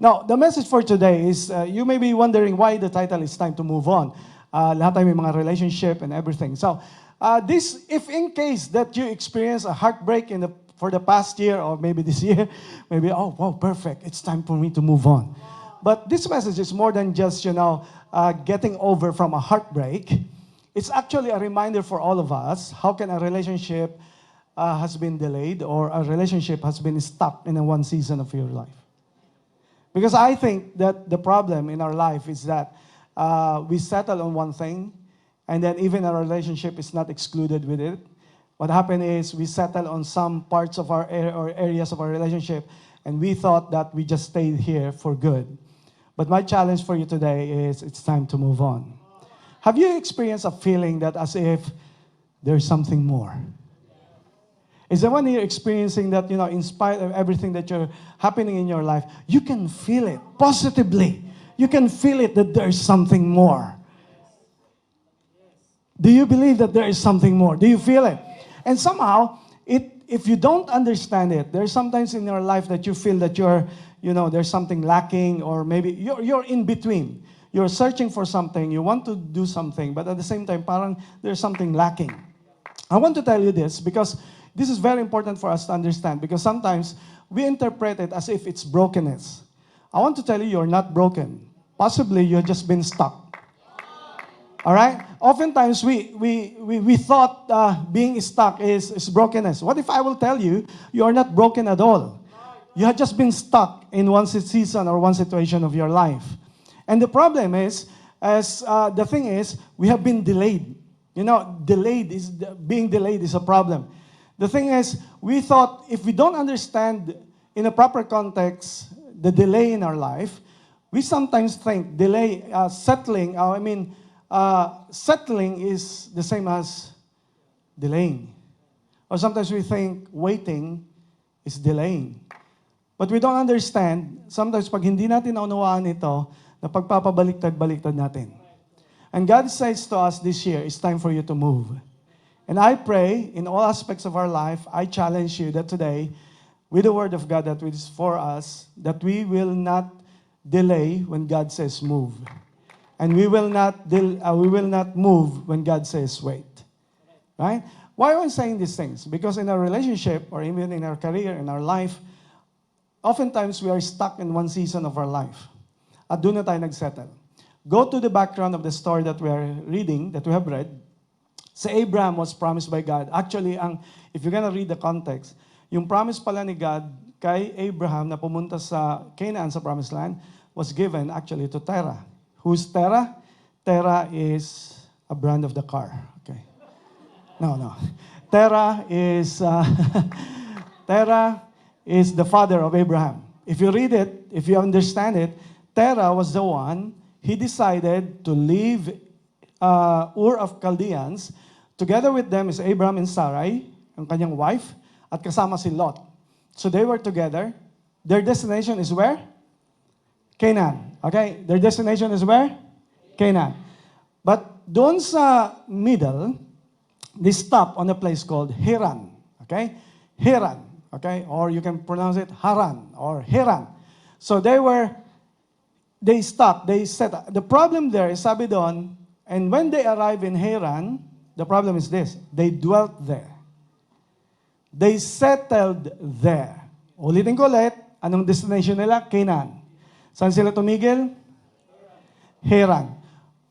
Now, the message for today is, you may be wondering why the title is Time to Move On. Lahat tayo may mga relationship and everything. So, if in case that you experience a heartbreak for the past year or maybe this year, maybe, oh, wow, perfect. It's time for me to move on. But this message is more than just, getting over from a heartbreak. It's actually a reminder for all of us, how can a relationship has been delayed or a relationship has been stuck in a one season of your life. Because I think that the problem in our life is that we settle on one thing, and then even our relationship is not excluded with it. What happened is we settle on some parts of our or areas of our relationship, and we thought that we just stayed here for good. But my challenge for you today is it's time to move on. Have you experienced a feeling that as if there's something more? Is there one here experiencing that, in spite of everything that you're happening in your life, you can feel it positively. You can feel it that there's something more. Do you believe that there is something more? Do you feel it? And somehow, if you don't understand it, there's sometimes in your life that you feel that there's something lacking, or maybe you're in between. You're searching for something, you want to do something, but at the same time, parang there's something lacking. I want to tell you this because this is very important for us to understand, because sometimes we interpret it as if it's brokenness. I want to tell you, you're not broken. Possibly, you've just been stuck. All right? Oftentimes, we thought being stuck is brokenness. What if I will tell you, you are not broken at all? You have just been stuck in one season or one situation of your life. And the problem is, the thing is, we have been delayed. Being delayed is a problem. The thing is, we thought if we don't understand in a proper context the delay in our life, we sometimes think settling is the same as delaying. Or sometimes we think waiting is delaying. But we don't understand, sometimes pag hindi natin naunawaan ito, na pagpapabaliktad-baliktad natin. And God says to us this year, it's time for you to move. And I pray, in all aspects of our life, I challenge you that today, with the Word of God that is for us, that we will not delay when God says move. And we will not move when God says wait. Right? Why am I saying these things? Because in our relationship, or even in our career, in our life, oftentimes we are stuck in one season of our life. At doon na tayo nagsettle. Go to the background of the story that we are reading, that we have read. Si Abraham was promised by God. Actually, if you're gonna read the context, yung promise pala ni God kay Abraham na pumunta sa Canaan, sa Promised Land, was given actually to Terah. Who's Terah? Terah is a brand of the car. Okay. No. Terah is Terah is the father of Abraham. If you read it, if you understand it, Terah was the one, he decided to leave Ur of Chaldeans. Together with them is Abraham and Sarai, ang kanyang wife, at kasama si Lot. So they were together. Their destination is where? Canaan. Okay? Their destination is where? Canaan. But doon sa middle, they stopped on a place called Haran. Okay? Haran. Okay? Or you can pronounce it Haran or Haran. So they stopped. They set. The problem there is, sabi doon, and when they arrive in Haran, the problem is this: they dwelt there. They settled there. Ulitin ko ulit, anong destination nila? Canaan. Saan sila tumigil? Haran.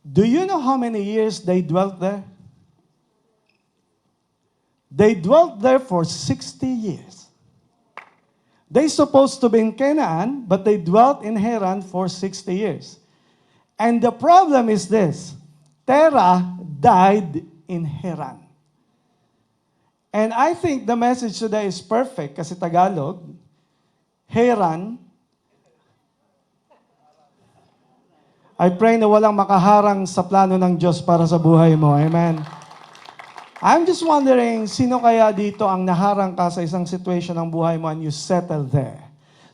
Do you know how many years they dwelt there? They dwelt there for 60 years. They supposed to be in Canaan, but they dwelt in Haran for 60 years. And the problem is this: Terah died in Haran. And I think the message today is perfect kasi Tagalog, Haran. I pray na walang makaharang sa plano ng Diyos para sa buhay mo. Amen. I'm just wondering, sino kaya dito ang naharang ka sa isang situation ng buhay mo and you settle there?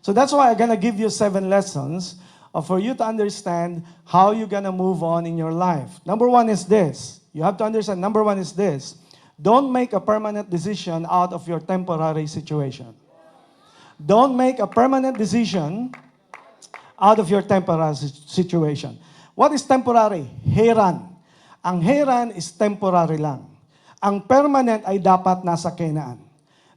So that's why I'm gonna give you 7 lessons for you to understand how you're gonna move on in your life. Number 1 is this. You have to understand, number 1 is this. Don't make a permanent decision out of your temporary situation. Don't make a permanent decision out of your temporary situation. What is temporary? Hiran. Ang hiran is temporary lang. Ang permanent ay dapat nasa Canaan.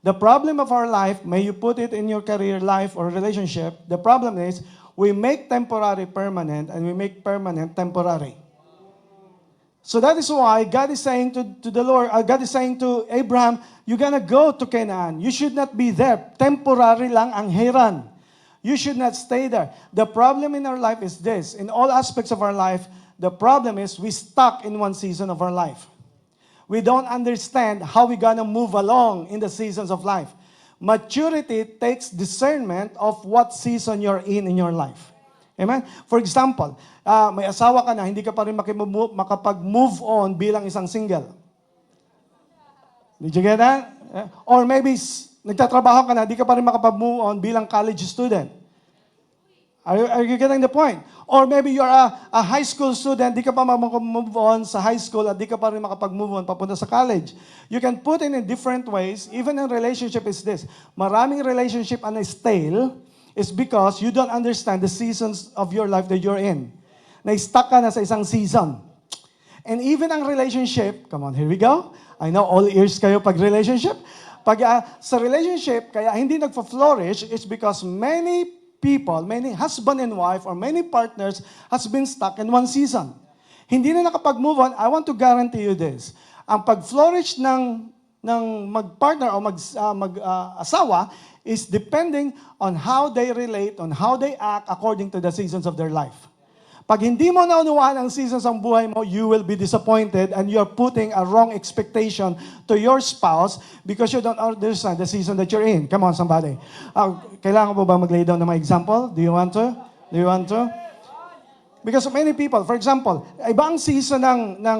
The problem of our life, may you put it in your career life or relationship, the problem is we make temporary permanent and we make permanent temporary. So that is why God is saying to the Lord, God is saying to Abraham, you're gonna go to Canaan. You should not be there. Temporary lang ang hiran. You should not stay there. The problem in our life is this. In all aspects of our life, the problem is we stuck in one season of our life. We don't understand how we're gonna move along in the seasons of life. Maturity takes discernment of what season you're in your life. Amen? For example, may asawa ka na, hindi ka pa rin makapag-move on bilang isang single. Did you get that? Or maybe nagtatrabaho ka na, hindi ka pa rin makapag-move on bilang college student. Are you getting the point? Or maybe you're a high school student, di ka pa makapag-move on sa high school at di ka pa rin makapag-move on papunta sa college. You can put it in different ways. Even in relationship is this. Maraming relationship ang stale is because you don't understand the seasons of your life that you're in. Na-stuck ka na sa isang season. And even ang relationship, come on, here we go. I know all ears kayo pag relationship. Pag sa relationship, kaya hindi nagfa-flourish is because many people, many husband and wife, or many partners has been stuck in one season. Hindi na nakapag-move on. I want to guarantee you this. Ang pag-flourish ng mag-partner o mag-asawa is depending on how they relate, on how they act according to the seasons of their life. Pag hindi mo naunawaan ang seasons ng buhay mo, you will be disappointed and you're putting a wrong expectation to your spouse because you don't understand the season that you're in. Come on, somebody. Kailangan mo ba mag-lay down ng mga example? Do you want to? Do you want to? Because many people, for example, ibang season ng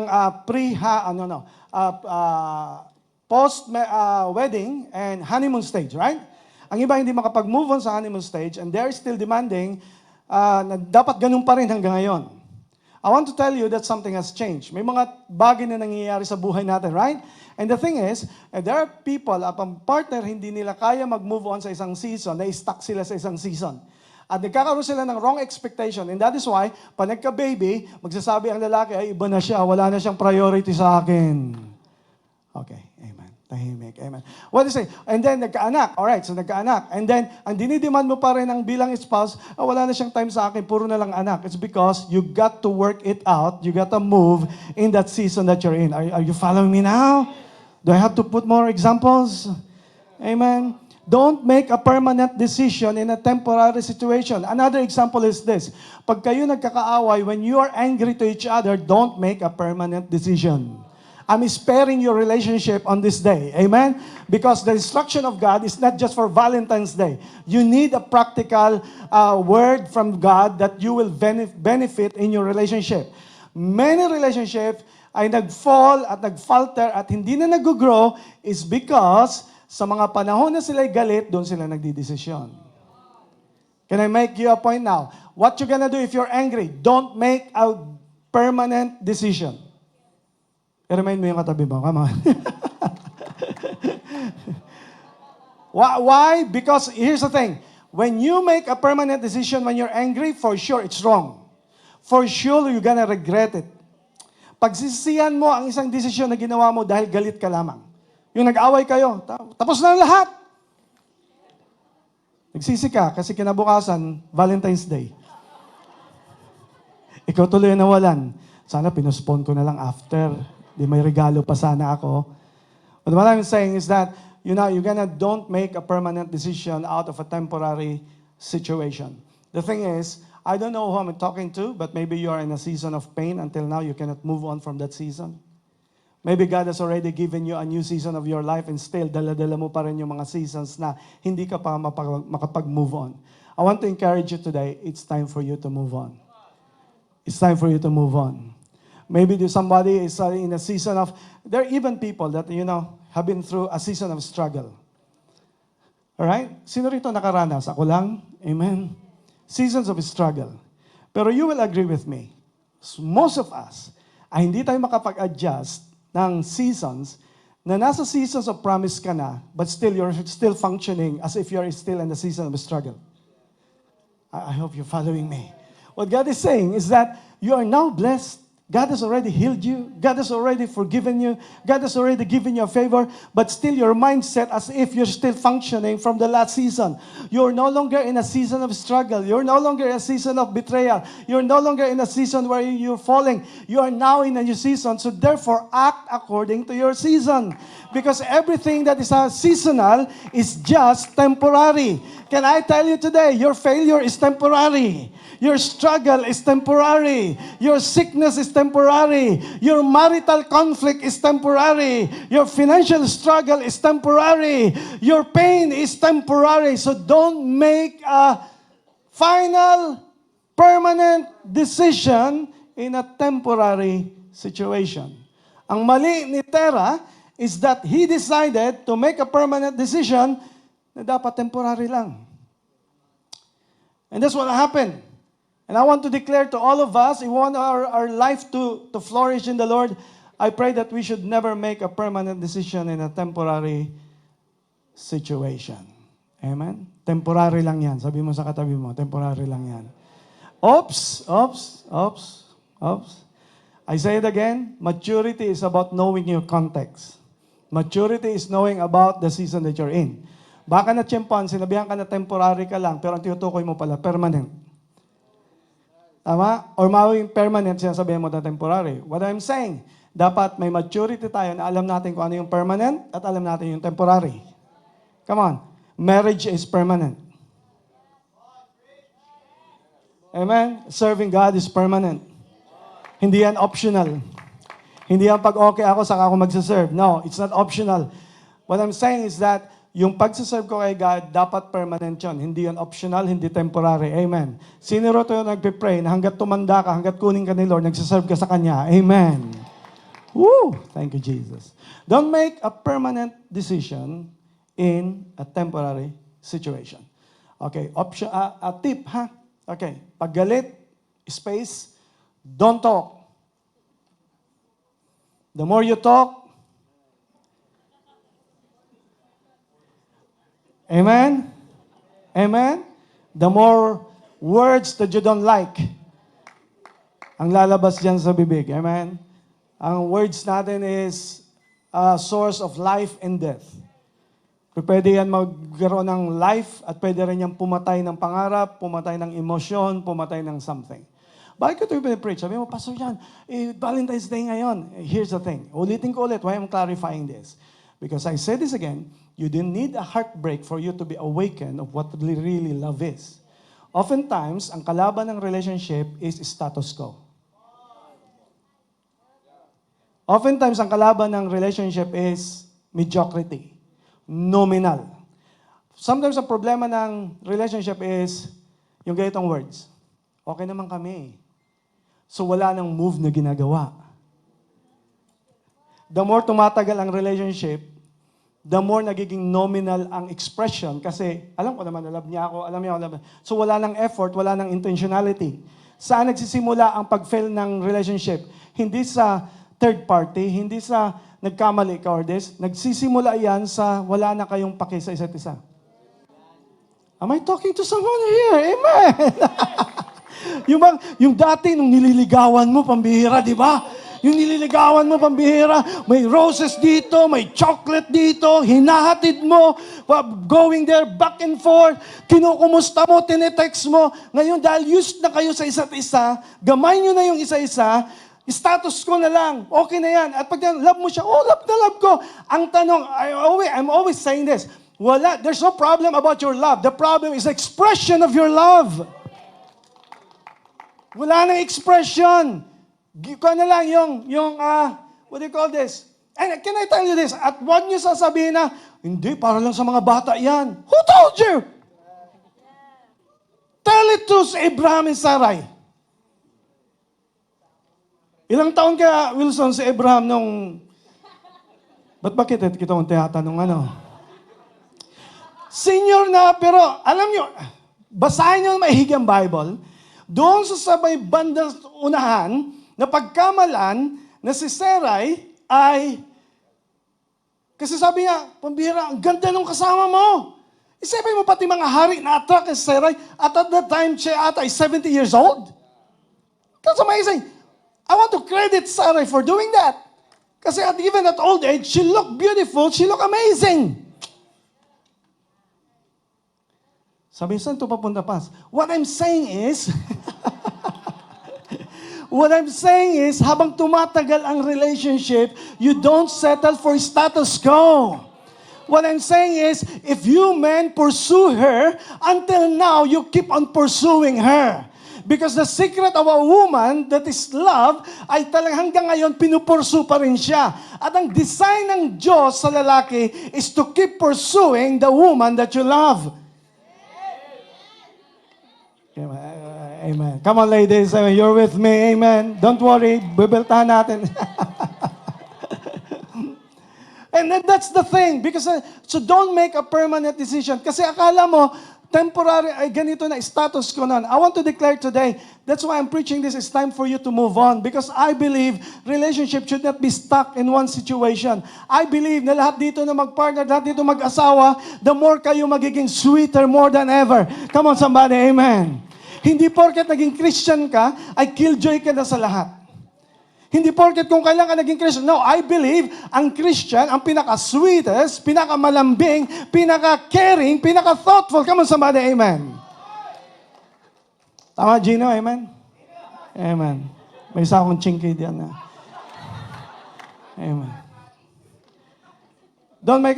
post-wedding and honeymoon stage, right? Ang iba hindi makapag-move on sa honeymoon stage and they're still demanding na dapat ganun pa rin hanggang ngayon. I want to tell you that something has changed. May mga bagay na nangyayari sa buhay natin, right? And the thing is, there are people, ang partner, hindi nila kaya mag-move on sa isang season, na-stuck sila sa isang season. At nagkakaroon sila ng wrong expectation. And that is why, pag nagka-baby, magsasabi ang lalaki, ay iba na siya, wala na siyang priority sa akin. Okay, amen. Tahimik, amen. What is it? And then, nagkaanak. Alright, so nagkaanak. And then, ang dinidemand mo pa rin ang bilang spouse, wala na siyang time sa akin, puro na lang anak. It's because you got to work it out. You got to move in that season that you're in. Are you following me now? Do I have to put more examples? Amen. Don't make a permanent decision in a temporary situation. Another example is this. Pag kayo nagkakaaway, when you are angry to each other, don't make a permanent decision. I'm sparing your relationship on this day. Amen? Because the instruction of God is not just for Valentine's Day. You need a practical word from God that you will benefit in your relationship. Many relationships ay nag-fall at nag-falter at hindi na nag-grow is because sa mga panahon na sila'y galit, doon sila nagdidesisyon. Can I make you a point now? What you're gonna do if you're angry, don't make a permanent decision. I-remind mo yung katabi mo. Come on. Why? Because here's the thing. When you make a permanent decision when you're angry, for sure it's wrong. For sure you're gonna regret it. Pagsisihan mo ang isang desisyon na ginawa mo dahil galit ka lamang. Yung nag-away kayo, tapos na ang lahat. Nagsisi ka kasi kinabukasan, Valentine's Day. Ikaw tuloy nawalan. Sana pinuspon ko na lang after. Di may regalo pa sana ako. But what I'm saying is that, don't make a permanent decision out of a temporary situation. The thing is, I don't know who I'm talking to, but maybe you are in a season of pain until now you cannot move on from that season. Maybe God has already given you a new season of your life and still dala-dala mo pa rin yung mga seasons na hindi ka pa makapag-move on. I want to encourage you today, it's time for you to move on. It's time for you to move on. Maybe somebody is in a season of, there are even people that, have been through a season of struggle. Alright? Sino rito nakaranas? Ako lang? Amen. Seasons of struggle. Pero you will agree with me, most of us, ay hindi tayo makapag-adjust ng seasons na nasa seasons of promise ka na, but still you're still functioning as if you're still in the season of struggle. I hope you're following me. What God is saying is that you are now blessed. God has already healed you. God has already forgiven you. God has already given you a favor. But still your mindset as if you're still functioning from the last season. You're no longer in a season of struggle. You're no longer in a season of betrayal. You're no longer in a season where you're falling. You are now in a new season. So therefore, act according to your season. Because everything that is seasonal is just temporary. Can I tell you today, your failure is temporary. Your struggle is temporary. Your sickness is temporary. Your marital conflict is temporary. Your financial struggle is temporary. Your pain is temporary. So don't make a final, permanent decision in a temporary situation. Ang mali ni Terah is that he decided to make a permanent decision na dapat temporary lang. And that's what happened. And I want to declare to all of us, we want our life to flourish in the Lord. I pray that we should never make a permanent decision in a temporary situation. Amen? Temporary lang yan. Sabi mo sa katabi mo, temporary lang yan. Oops. I say it again, maturity is about knowing your context. Maturity is knowing about the season that you're in. Baka na tiyempan, sinabihan ka na temporary ka lang, pero ang tinutukoy mo pala, permanent. Tama? Or mawing permanent, sinasabihin mo na temporary. What I'm saying, dapat may maturity tayo na alam natin kung ano yung permanent at alam natin yung temporary. Come on. Marriage is permanent. Amen? Serving God is permanent. Hindi yan optional. Hindi yan pag okay ako, saka ako magsaserve. No, it's not optional. What I'm saying is that yung pagsaserve ko kay God, dapat permanent yun. Hindi yan optional, hindi temporary. Amen. Sino ito yung nagpipray na hanggat tumanda ka, hanggat kunin ka ni Lord, nagsaserve ka sa Kanya. Amen. Woo! Thank you, Jesus. Don't make a permanent decision in a temporary situation. Okay, a tip, ha? Okay, pag galit, space, don't talk. The more you talk, amen? Amen? The more words that you don't like, ang lalabas dyan sa bibig. Amen? Ang words natin is a source of life and death. Pwede yan magkaroon ng life at pwede rin yan pumatay ng pangarap, pumatay ng emosyon, pumatay ng something. Bakit ito yung preach? Sabi mo, Pastor John, Valentine's Day ngayon. Here's the thing. Ulitin ko ulit why I'm clarifying this. Because I say this again, you didn't need a heartbreak for you to be awakened of what really love is. Oftentimes, ang kalaban ng relationship is status quo. Oftentimes, ang kalaban ng relationship is mediocrity, nominal. Sometimes, ang problema ng relationship is yung ganitong words. Okay naman kami. So, wala nang move na ginagawa. The more tumatagal ang relationship, the more nagiging nominal ang expression kasi alam ko naman na love niya ako, alam niya ako love. So wala nang effort, wala nang intentionality. Saan nagsisimula ang pag-fail ng relationship? Hindi sa third party, hindi sa nagkamali ka or this. Nagsisimula yan sa wala na kayong paki sa isa't isa. Am I talking to someone here? Amen! yung dati, nung nililigawan mo, pambihira, di ba? Yung nililigawan mo, pambihira, may roses dito, may chocolate dito, hinahatid mo, going there back and forth, kinukumusta mo, tinetext mo. Ngayon, dahil used na kayo sa isa't isa, gamay nyo na yung isa-isa, status ko na lang, okay na yan. At pag love mo siya, love na love ko. Ang tanong, I'm always saying this, there's no problem about your love. The problem is expression of your love. Wala nang expression. Kung na lang what do you call this? And can I tell you this? At huwag niyo sasabihin na, hindi, para lang sa mga bata yan. Who told you? Tell it to Abraham and Sarai. Ilang taon kaya, Wilson, si Abraham nung... Ba't ba kita kong tinatanong ano? Senior na, pero alam niyo, basahin niyo maigi ang Bible, doon sa sabay bandang unahan, na pagkamalan na si Sarai ay, kasi sabi niya, pambihira, ang ganda ng kasama mo. Isipin mo pati mga hari na attract kay Sarai at that time siya ata is 70 years old. That's amazing. I want to credit Sarai for doing that. Kasi even at old age, she looked beautiful, she looked amazing. Sabi, saan ito papunta pas? What I'm saying is, habang tumatagal ang relationship, you don't settle for status quo. What I'm saying is, if you men pursue her, until now, you keep on pursuing her. Because the secret of a woman that is love, ay talagang hanggang ngayon, pinupursu pa rin siya. At ang design ng Diyos sa lalaki is to keep pursuing the woman that you love. Amen. Come on, ladies. You're with me. Amen. Don't worry. Bibeltahan natin. And that's the thing. Because, so don't make a permanent decision. Kasi akala mo, temporary, ay ganito na status ko nun. I want to declare today, that's why I'm preaching this, it's time for you to move on. Because I believe relationship should not be stuck in one situation. I believe na lahat dito na mag-partner, lahat dito mag-asawa, the more kayo magiging sweeter more than ever. Come on, somebody, amen. Hindi porket naging Christian ka, ay killjoy ka na sa lahat. Hindi porket kung kailan ka naging Christian. No, I believe ang Christian, ang pinaka-sweetest, pinaka-malambing, pinaka-caring, pinaka-thoughtful. Come on, somebody, amen. Tama, Gino, amen? Amen. May isa akong chinky diyan na. Amen. Don't make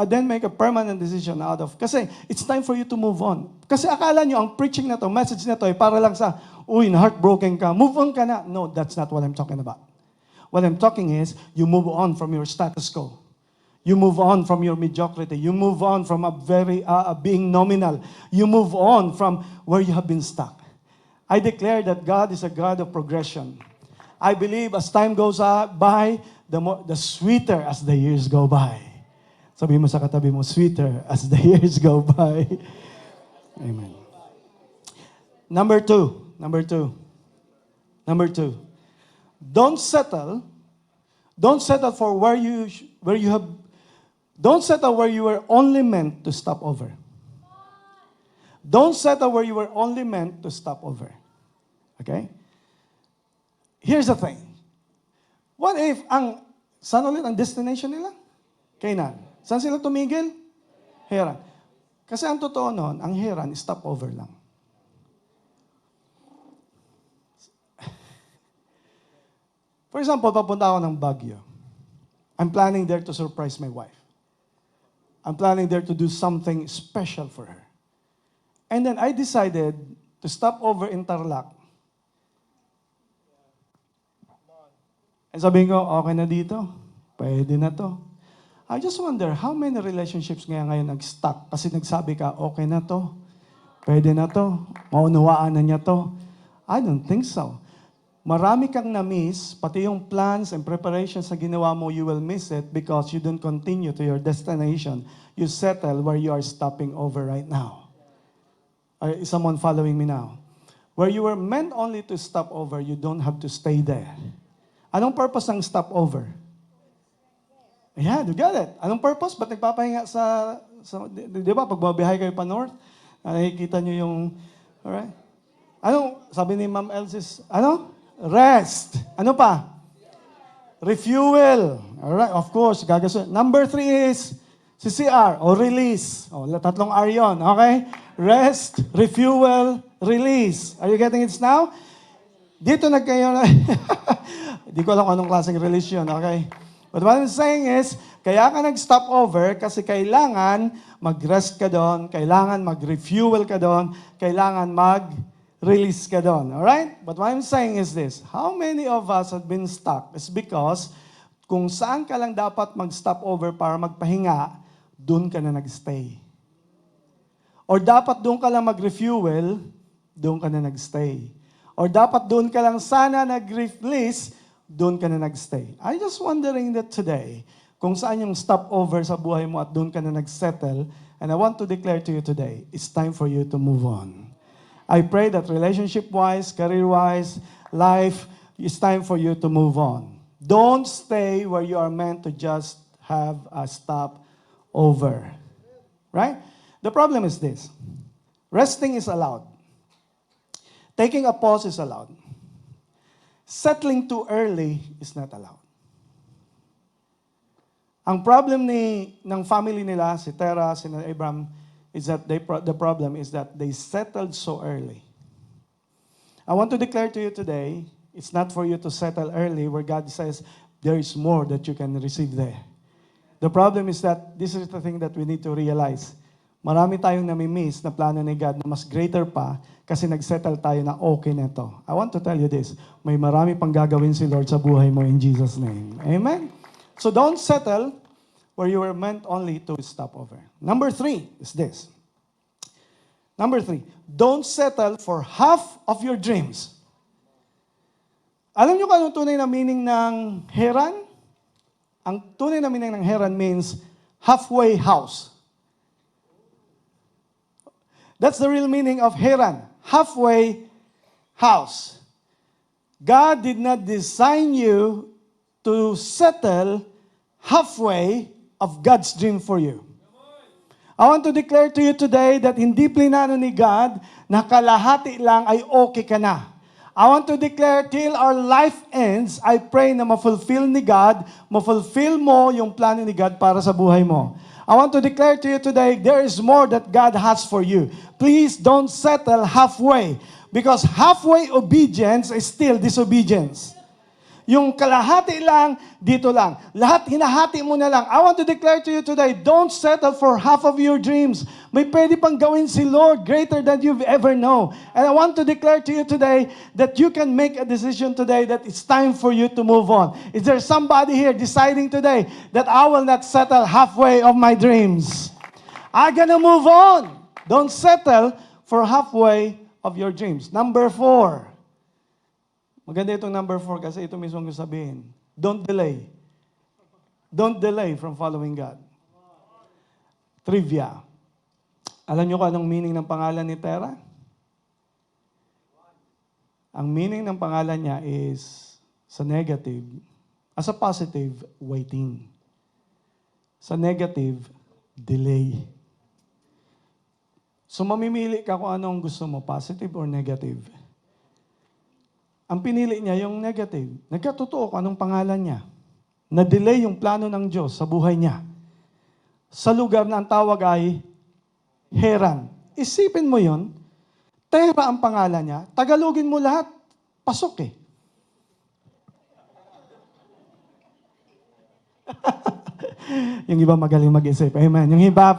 then make a permanent decision out of. Kasi it's time for you to move on. Kasi akala nyo, ang preaching na to, message na to, ay para lang sa, heartbroken ka, move on ka na. No, that's not what I'm talking about. What I'm talking is, you move on from your status quo. You move on from your mediocrity. You move on from a very being nominal. You move on from where you have been stuck. I declare that God is a God of progression. I believe as time goes by, the sweeter as the years go by. Sabi mo sa katabi mo, sweeter as the years go by. Amen. Number two. Don't settle for don't settle where you were only meant to stop over. Don't settle where you were only meant to stop over. Okay? Here's the thing. What if saan ulit ang destination nila? Canaan. Saan sila tumigil? Haran. Kasi ang totoo noon, ang Haran, stopover lang. For example, papunta ako ng Baguio. I'm planning there to surprise my wife. I'm planning there to do something special for her. And then I decided to stop over in Tarlac. And sabihin ko, okay na dito. Pwede na to. I just wonder, how many relationships ngayon nag-stuck? Kasi nagsabi ka, okay na to. Pwede na to. Maunawaan na niya to. I don't think so. Marami kang na-miss, pati yung plans and preparations na ginawa mo, you will miss it because you don't continue to your destination. You settle where you are stopping over right now. Is someone following me now? Where you were meant only to stop over, you don't have to stay there. Anong purpose ng stop over? Yeah, you get it. Anong purpose? Ba't nagpapahinga di ba, pag mabiyahe kayo pa north, nakikita nyo yung, alright? Sabi ni Ma'am Elsis, rest. Ano pa? Refuel. Alright, of course, gagasun. Number 3 is CCR, o release. Tatlong R yun, okay? Rest, refuel, release. Are you getting it now? Dito nagkayo na, di ko alam anong klaseng release yun, okay? But what I'm saying is, kaya ka nag-stop over kasi kailangan mag-rest ka doon, kailangan mag-refuel ka doon, kailangan mag-release ka doon. Alright? But what I'm saying is this, how many of us have been stuck? It's because kung saan ka lang dapat mag-stop over para magpahinga, doon ka na nag-stay. Or dapat doon ka lang mag-refuel, doon ka na nag-stay. Or dapat doon ka lang sana nag-release, doon ka na nag-stay. I'm just wondering that today, kung saan yung stopover sa buhay mo at doon ka na nag-settle, and I want to declare to you today, it's time for you to move on. I pray that relationship-wise, career-wise, life, it's time for you to move on. Don't stay where you are meant to just have a stopover. Right? The problem is this. Resting is allowed. Taking a pause is allowed. Settling too early is not allowed. Ang problem ng family nila, si Terah, si Abraham, is that the problem is that they settled so early. I want to declare to you today, it's not for you to settle early where God says there is more that you can receive there. The problem is that this is the thing that we need to realize. Marami tayong nami-miss na plano ni God na mas greater pa kasi nag-settle tayo na okay na ito. I want to tell you this, may marami pang gagawin si Lord sa buhay mo in Jesus' name. Amen? So don't settle where you were meant only to stop over. Number 3 is this. Number 3, don't settle for half of your dreams. Alam niyo kung anong tunay na meaning ng Haran? Ang tunay na meaning ng Haran means halfway house. That's the real meaning of Haran, halfway house. God did not design you to settle halfway of God's dream for you. I want to declare to you today that hindi plinano ni God na kalahati lang ay okay ka na. I want to declare till our life ends, I pray na ma-fulfill ni God, ma-fulfill mo yung plano ni God para sa buhay mo. I want to declare to you today, there is more that God has for you. Please don't settle halfway because halfway obedience is still disobedience. Yung kalahati lang, dito lang. Lahat hinahati mo na lang. I want to declare to you today, don't settle for half of your dreams. May pwede pang gawin si Lord greater than you've ever known. And I want to declare to you today that you can make a decision today that it's time for you to move on. Is there somebody here deciding today that I will not settle halfway of my dreams? I'm gonna move on. Don't settle for halfway of your dreams. Number 4. Maganda itong number 4 kasi ito mismo ang sabihin. Don't delay. Don't delay from following God. Trivia. Alam niyo kung anong meaning ng pangalan ni Terah? Ang meaning ng pangalan niya is, sa negative, as a positive, waiting. Sa negative, delay. So mamimili ka kung anong gusto mo, positive or negative. Ang pinili niya yung negative. Nagkatotoo kung anong pangalan niya. Na-delay yung plano ng Diyos sa buhay niya. Sa lugar na ang tawag ay Haran. Isipin mo yon, Terah ang pangalan niya, Tagalogin mo lahat, pasok eh. Yung iba magaling mag-isip. Amen. Yung iba,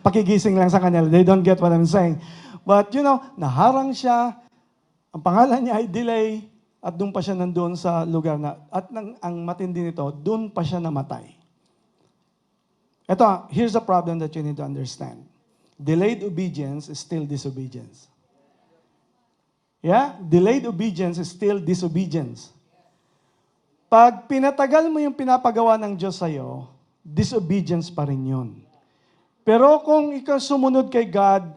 pakigising lang sa kanila. They don't get what I'm saying. But you know, naharang siya. Ang pangalan niya ay delay at doon pa siya nandoon sa lugar na, at ang matindi nito, doon pa siya namatay. Ito, here's the problem that you need to understand. Delayed obedience is still disobedience. Yeah? Delayed obedience is still disobedience. Pag pinatagal mo yung pinapagawa ng Diyos sa'yo, disobedience pa rin yun. Pero kung ikaw sumunod kay God,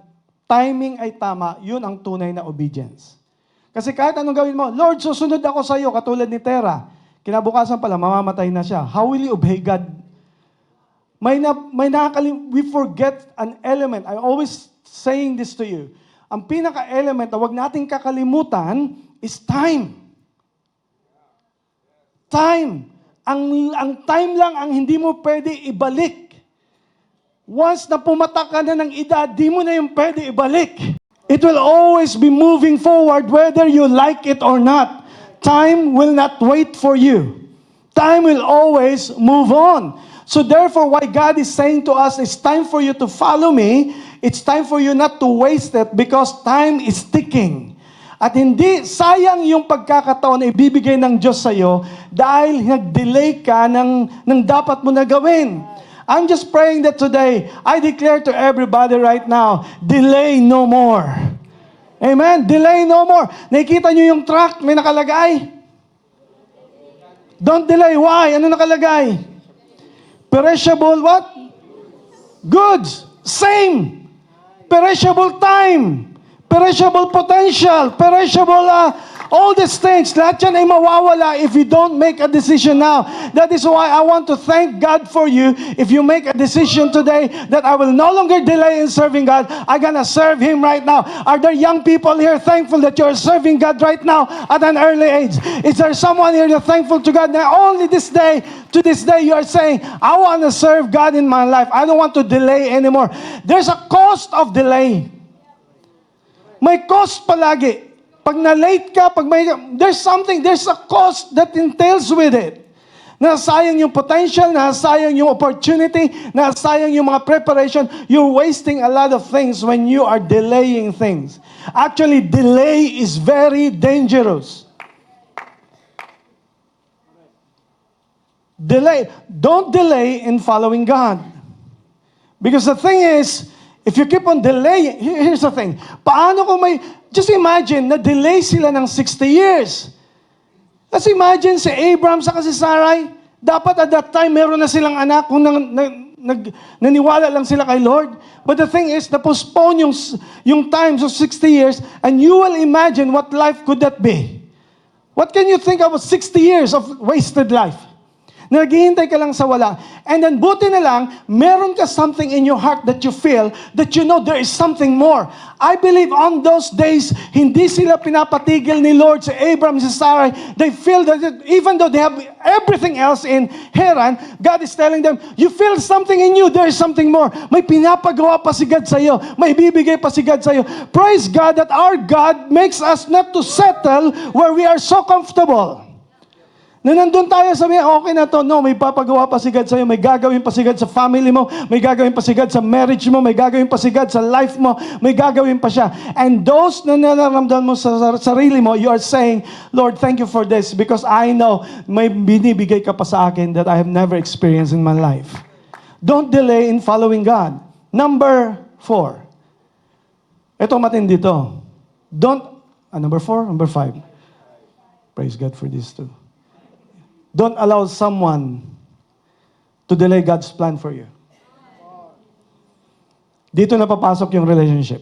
timing ay tama, yun ang tunay na obedience. Kasi kahit anong gawin mo, Lord, susunod ako sa iyo, katulad ni Terah. Kinabukasan pala, mamamatay na siya. How will you obey God? We forget an element. I'm always saying this to you. Ang pinaka-element na huwag nating kakalimutan is time. Time. Ang time lang ang hindi mo pwede ibalik. Once na pumatak ka na ng edad, di mo na yung pwede ibalik. It will always be moving forward whether you like it or not. Time will not wait for you. Time will always move on. So therefore, why God is saying to us, it's time for you to follow me. It's time for you not to waste it because time is ticking. At hindi sayang yung pagkakataon na ibibigay ng Diyos sa iyo dahil nag-delay ka ng dapat mo na gawin. I'm just praying that today, I declare to everybody right now, delay no more. Amen? Delay no more. Nakikita nyo yung truck, may nakalagay? Don't delay. Why? Ano nakalagay? Perishable what? Goods. Same. Perishable time. Perishable potential. Perishable All these things, lahat yan ay mawawala if you don't make a decision now. That is why I want to thank God for you. If you make a decision today that I will no longer delay in serving God, I'm gonna serve Him right now. Are there young people here thankful that you're serving God right now at an early age? Is there someone here that's thankful to God that only this day, to this day, you are saying, I want to serve God in my life. I don't want to delay anymore. There's a cost of delay. May cost palagi. Pag na-late ka, there's a cost that entails with it. Nasayang yung potential, nasayang yung opportunity, nasayang yung mga preparation. You're wasting a lot of things when you are delaying things. Actually, delay is very dangerous. Don't delay in following God. Because the thing is, if you keep on delaying, here's the thing. Paano kung just imagine, na-delay sila ng 60 years. Let's imagine si Abraham sa si Sarai, dapat at that time meron na silang anak kung naniwala lang sila kay Lord. But the thing is, na-postpone yung times of 60 years, and you will imagine what life could that be. What can you think of 60 years of wasted life? Naghihintay ka lang sa wala. And then buti na lang, meron ka something in your heart that you feel, that you know there is something more. I believe on those days, hindi sila pinapatigil ni Lord si Abraham, si Sarai. They feel that even though they have everything else in Haran, God is telling them, you feel something in you, there is something more. May pinapagawa pa si God sa iyo. May bibigay pa si God sa iyo. Praise God that our God makes us not to settle where we are so comfortable. Na nandun tayo, sabi, okay na to. No, may papagawa pa si God sa'yo. May gagawin pa si God sa family mo. May gagawin pa si God sa marriage mo. May gagawin pa si God sa life mo. May gagawin pa siya. And those na nararamdaman mo sa sarili mo, you are saying, Lord, thank you for this because I know may binibigay ka pa sa akin that I have never experienced in my life. Don't delay in following God. Number 4. Ito matindi to. Number 4, number 5. Praise God for this too. Don't allow someone to delay God's plan for you. Dito na papasok yung relationship.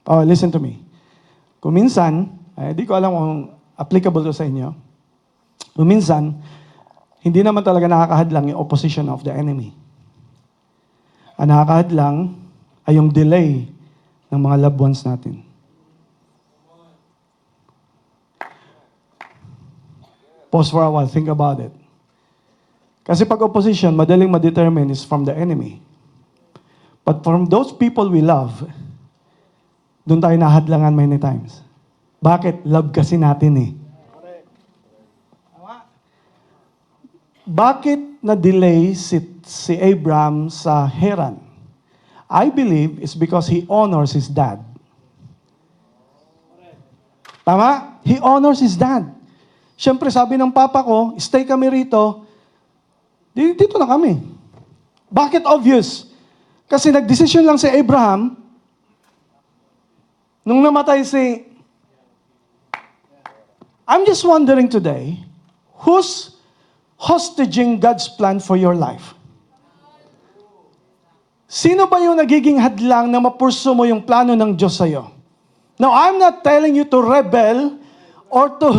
Oh, listen to me. Kung minsan, di ko alam kung applicable to sa inyo. Kung minsan, hindi naman talaga nakakahadlang yung opposition of the enemy. Ang nakakahadlang ay yung delay ng mga loved ones natin. Pause for a while, think about it. Kasi pag opposition, madaling ma-determine is from the enemy. But from those people we love, doon tayo nahadlangan many times. Bakit? Love kasi natin eh. Bakit na-delay si Abraham sa Haran? I believe it's because he honors his dad. Tama? He honors his dad. Siyempre, sabi ng papa ko, stay kami rito. Dito na kami. Bakit obvious? Kasi nagdesisyon lang si Abraham nung namatay si... I'm just wondering today, who's hostage-ing God's plan for your life? Sino ba yung nagiging hadlang na mapurso mo yung plano ng Diyos sa'yo? Now, I'm not telling you to rebel or to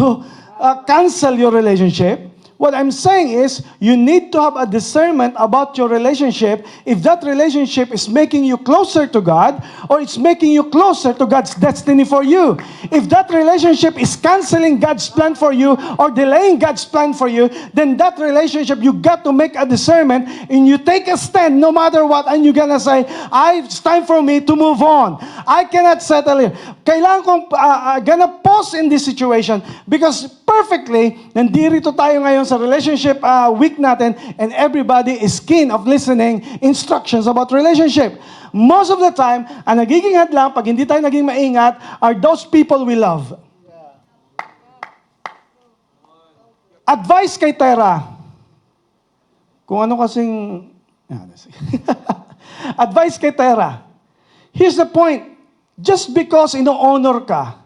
cancel your relationship. What I'm saying is, you need to have a discernment about your relationship if that relationship is making you closer to God or it's making you closer to God's destiny for you. If that relationship is canceling God's plan for you or delaying God's plan for you, then that relationship, you got to make a discernment and you take a stand no matter what and you're gonna say, it's time for me to move on. I cannot settle here. Kailangan kong gonna pause in this situation because perfectly, nandirito tayo ngayon sa relationship week natin and everybody is keen of listening instructions about relationship. Most of the time, ang nagiging hadlang pag hindi tayo naging maingat are those people we love. Advice kay Tera. Kung ano kasing... Advice kay Tera. Here's the point. Just because ino-honor ka,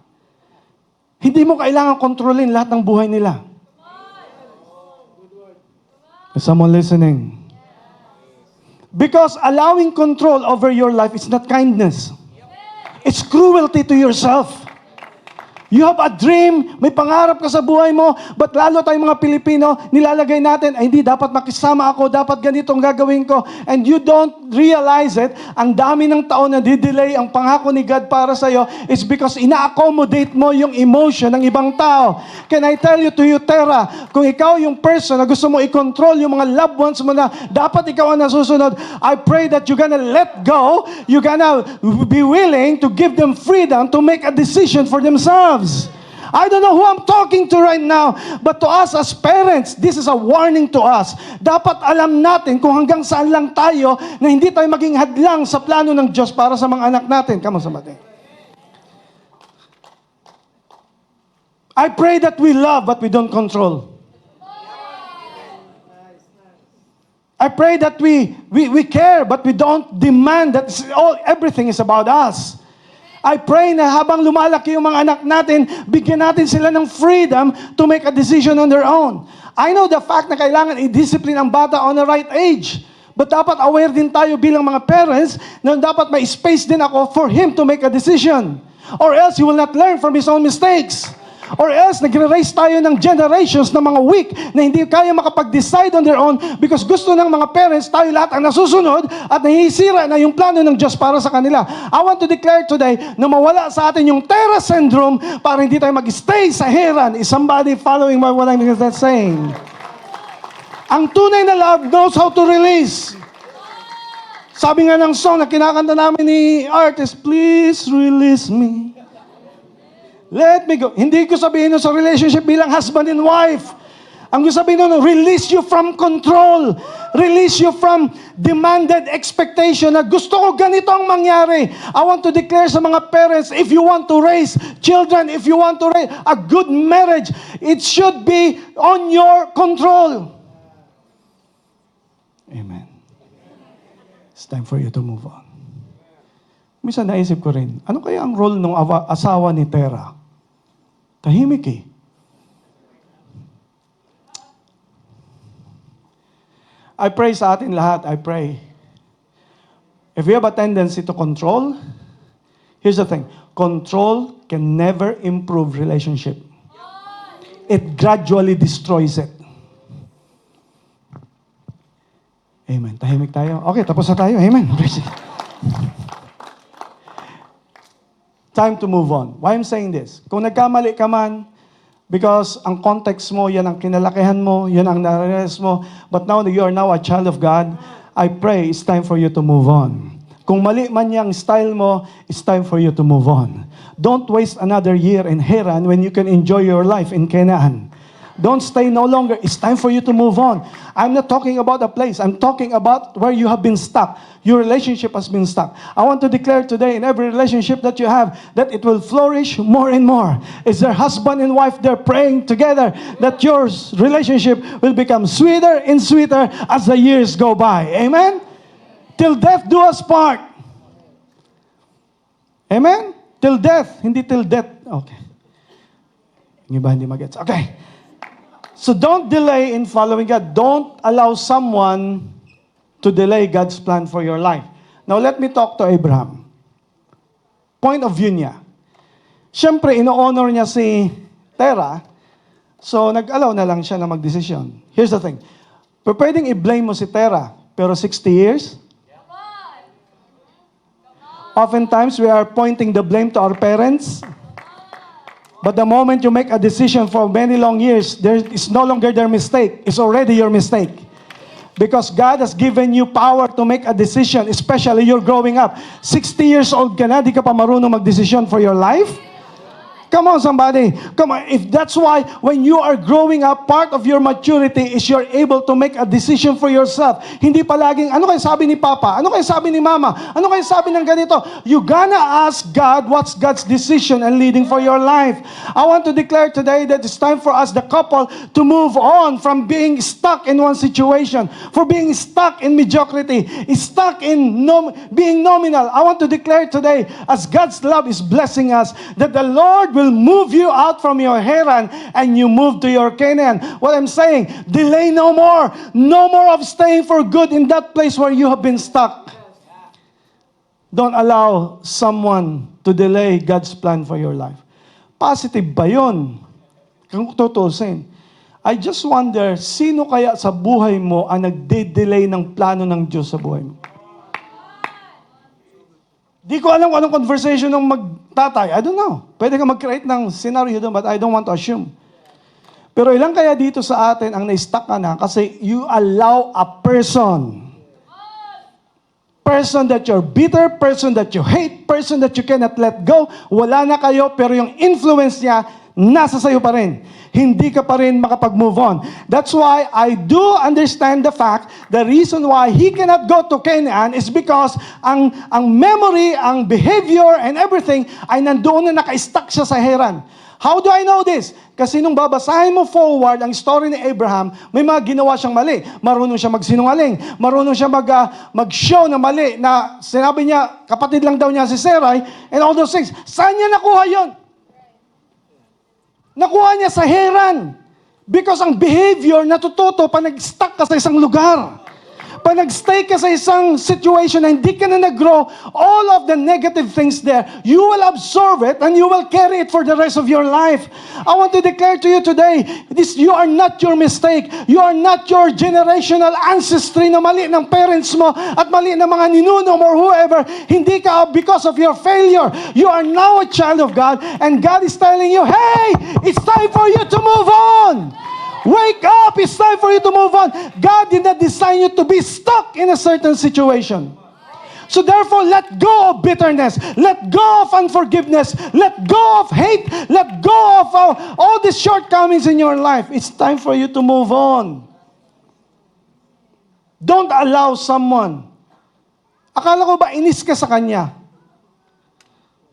hindi mo kailangan kontrolin lahat ng buhay nila. Is someone listening? Because allowing control over your life is not kindness. It's cruelty to yourself. You have a dream, may pangarap ka sa buhay mo, but lalo tayong mga Pilipino, nilalagay natin, ay hindi, dapat makisama ako, dapat ganito ang gagawin ko. And you don't realize it, ang dami ng taon na didelay ang pangako ni God para sa'yo is because ina-accommodate mo yung emotion ng ibang tao. Can I tell you to you, Tera, kung ikaw yung person na gusto mo i-control yung mga loved ones mo na dapat ikaw ang nasusunod, I pray that you're gonna let go, you're gonna be willing to give them freedom to make a decision for themselves. I don't know who I'm talking to right now, but to us as parents, this is a warning to us. Dapat alam natin kung hanggang saan lang tayo na hindi tayo maging hadlang sa plano ng Diyos para sa mga anak natin. Come on, somebody. I pray that we love but we don't control. I pray that we care but we don't demand that everything is about us. I pray na habang lumalaki yung mga anak natin, bigyan natin sila ng freedom to make a decision on their own. I know the fact na kailangan i-discipline ang bata on the right age. But dapat aware din tayo bilang mga parents na dapat may space din ako for him to make a decision. Or else he will not learn from his own mistakes. Or else, nagre-raise tayo ng generations ng mga weak na hindi kaya makapag-decide on their own because gusto ng mga parents, tayo lahat ang nasusunod at nahisira na yung plano ng Diyos para sa kanila. I want to declare today na mawala sa atin yung Tera syndrome para hindi tayo mag-stay sa Haran. Is somebody following what I'm saying? Ang tunay na love knows how to release. Sabi nga ng song na kinakanta namin ni artist, please release me. Let me go. Hindi ko sabihin nun sa relationship bilang husband and wife. Ang gusto sabihin nun, release you from control. Release you from demanded expectation na gusto ko ganito ang mangyari. I want to declare sa mga parents, if you want to raise children, if you want to raise a good marriage, it should be on your control. Amen. It's time for you to move on. Minsan naisip ko rin, ano kaya ang role ng asawa ni Tera? Tahimik eh. I pray sa atin lahat, I pray. If we have a tendency to control, here's the thing, control can never improve relationship. It gradually destroys it. Amen. Tahimik tayo. Okay, tapos na tayo. Amen. Time to move on. Why I'm saying this? Kung nagkamali ka man, because ang context mo, yan ang kinalakihan mo, yan ang narealize mo, but now that you are now a child of God, I pray it's time for you to move on. Kung mali man yung style mo, it's time for you to move on. Don't waste another year in Haran when you can enjoy your life in Canaan. Don't stay no longer. It's time for you to move on. I'm not talking about a place. I'm talking about where you have been stuck. Your relationship has been stuck. I want to declare today in every relationship that you have that it will flourish more and more. Is there husband and wife there praying together that your relationship will become sweeter and sweeter as the years go by. Amen? Till death do us part. Amen? Till death. Hindi till death. Okay. Yung iba hindi magets. Okay. So don't delay in following God. Don't allow someone to delay God's plan for your life. Now let me talk to Abraham. Point of view niya. Siyempre, ino-honor niya si Tera, so nag-allow na lang siya na magdesisyon. Here's the thing. Pwedeng i-blame mo si Tera, pero 60 years? Oftentimes, we are pointing the blame to our parents. But the moment you make a decision for many long years, there is no longer their mistake. It's already your mistake. Because God has given you power to make a decision, especially you're growing up. 60 years old ka na, di ka pa marunong mag-decision for your life? Come on, somebody. Come on. If that's why when you are growing up, part of your maturity is you're able to make a decision for yourself. Hindi palaging, ano kayo sabi ni Papa? Ano kayo sabi ni Mama? Ano kayo sabi ng ganito? You gonna ask God what's God's decision and leading for your life. I want to declare today that it's time for us, the couple, to move on from being stuck in one situation, for being stuck in mediocrity, stuck in being nominal. I want to declare today, as God's love is blessing us, that the Lord will move you out from your Haran and you move to your Canaan. What I'm saying, delay no more. No more of staying for good in that place where you have been stuck. Don't allow someone to delay God's plan for your life. Positive ba yun? Kung tutusin. I just wonder, sino kaya sa buhay mo ang nagde-delay ng plano ng Diyos sa buhay mo? Di ko alam kung anong conversation ng magtatay. I don't know. Pwede ka mag-create ng scenario doon, but I don't want to assume. Pero ilang kaya dito sa atin ang na-stuck ka na kasi you allow a person that you're bitter, person that you hate, person that you cannot let go, wala na kayo, pero yung influence niya, nasa sayo pa rin. Hindi ka pa rin makapag-move on. That's why I do understand the fact, the reason why he cannot go to Canaan is because ang memory, ang behavior, and everything ay nandoon na naka-stuck siya sa Haran. How do I know this? Kasi nung babasahin mo forward ang story ni Abraham, may mga ginawa siyang mali. Marunong siya magsinungaling. Marunong siya mag-show na mali na sinabi niya, kapatid lang daw niya si Sarai, and all those things. Saan niya nakuha yon? Nakuha niya sa Haran. Because ang behavior natututo pa nag-stuck ka sa isang lugar. Pa nag-stay ka sa isang situation na hindi ka na nag-grow, all of the negative things there, you will absorb it and you will carry it for the rest of your life. I want to declare to you today, you are not your mistake. You are not your generational ancestry na mali ng parents mo at mali ng mga ninuno mo or whoever. Hindi ka because of your failure. You are now a child of God and God is telling you, hey, it's time for you to move on. Wake up! It's time for you to move on. God did not design you to be stuck in a certain situation. So therefore, let go of bitterness. Let go of unforgiveness. Let go of hate. Let go of all these shortcomings in your life. It's time for you to move on. Don't allow someone. Akala ko ba inis ka sa kanya?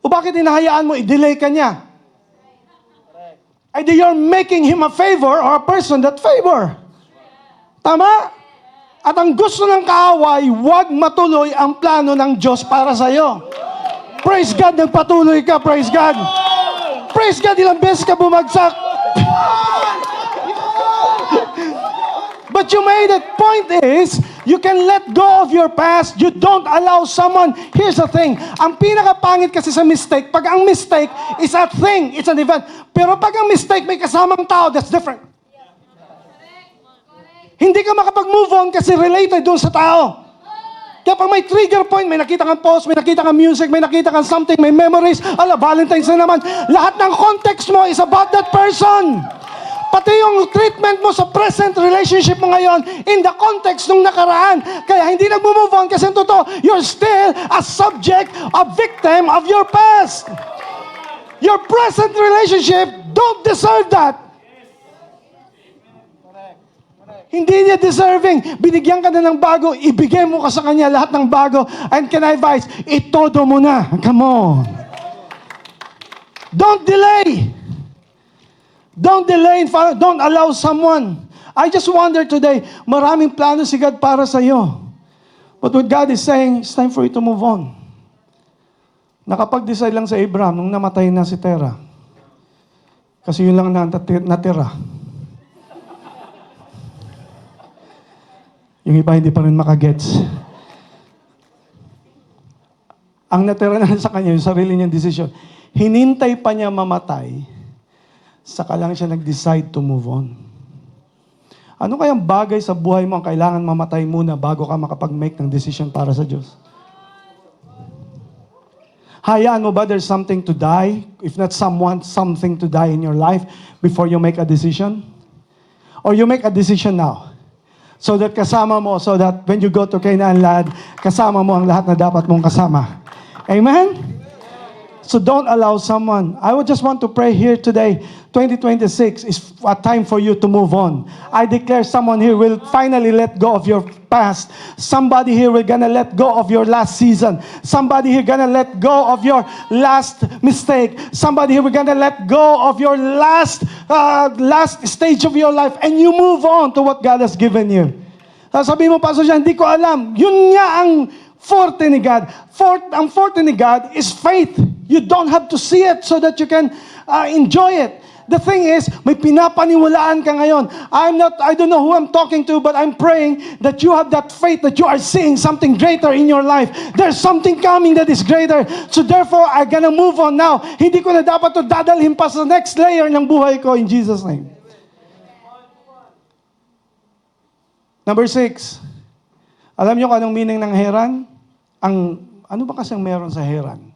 O bakit hinahayaan mo, i-delay ka niya? Either you're making him a favor or a person that favor. Tama? At ang gusto ng kaaway, huwag matuloy ang plano ng Diyos para sa iyo. Praise God, nagpatuloy ka. Praise God. Praise God, ilang beses ka bumagsak. But you made it. Point is, you can let go of your past. You don't allow someone. Here's the thing. Ang pinakapangit kasi sa mistake, pag ang mistake is a thing, it's an event. Pero pag ang mistake may kasamang tao, that's different. Hindi ka makapag-move on kasi related doon sa tao. Kaya pag may trigger point, may nakita kang post, may nakita kang music, may nakita kang something, may memories, Valentine's na naman. Lahat ng context mo is about that person. Pati yung treatment mo sa present relationship mo ngayon in the context ng nakaraan. Kaya hindi nag-move on kasi totoo, you're still a subject, a victim of your past. Your present relationship don't deserve that. Hindi niya deserving. Binigyan ka na ng bago, ibigay mo ka sa kanya lahat ng bago. And can I advise, itodo mo na. Come on. Don't delay. Don't delay, don't allow someone. I just wonder today, maraming plano si God para sa iyo. But what God is saying, it's time for you to move on. Nakapag-decide lang sa Abraham nung namatay na si Terah. Kasi yun lang natira. Yung iba hindi pa rin makagets. Ang natira na sa kanya, yung sarili niyang desisyon. Hinintay pa niya mamatay, saka lang siya nag-decide to move on. Ano kayang bagay sa buhay mo ang kailangan mamatay muna bago ka makapag-make ng decision para sa Diyos? Hayaan mo ba there's something to die? If not something to die in your life before you make a decision? Or you make a decision now? So that kasama mo, so that when you go to Canaan land, kasama mo ang lahat na dapat mong kasama. Amen? So don't allow someone. I would just want to pray here today. 2026 is a time for you to move on. I declare someone here will finally let go of your past. Somebody here will gonna let go of your last season. Somebody here gonna let go of your last mistake. Somebody here will gonna let go of your last stage of your life, and you move on to what God has given you. Sabi mo, Pastor John, hindi ko alam. Yun nga ang forte ni God. Ang forte ni God is faith. You don't have to see it so that you can enjoy it. The thing is, may pinapaniwalaan ka ngayon. I don't know who I'm talking to, but I'm praying that you have that faith that you are seeing something greater in your life. There's something coming that is greater. So therefore, I'm gonna move on now. Hindi ko na dapat to dadalhin pa sa next layer ng buhay ko in Jesus' name. Number 6. Alam niyo kung anong meaning ng Heran? Ano ba kasi ang meron sa Heran?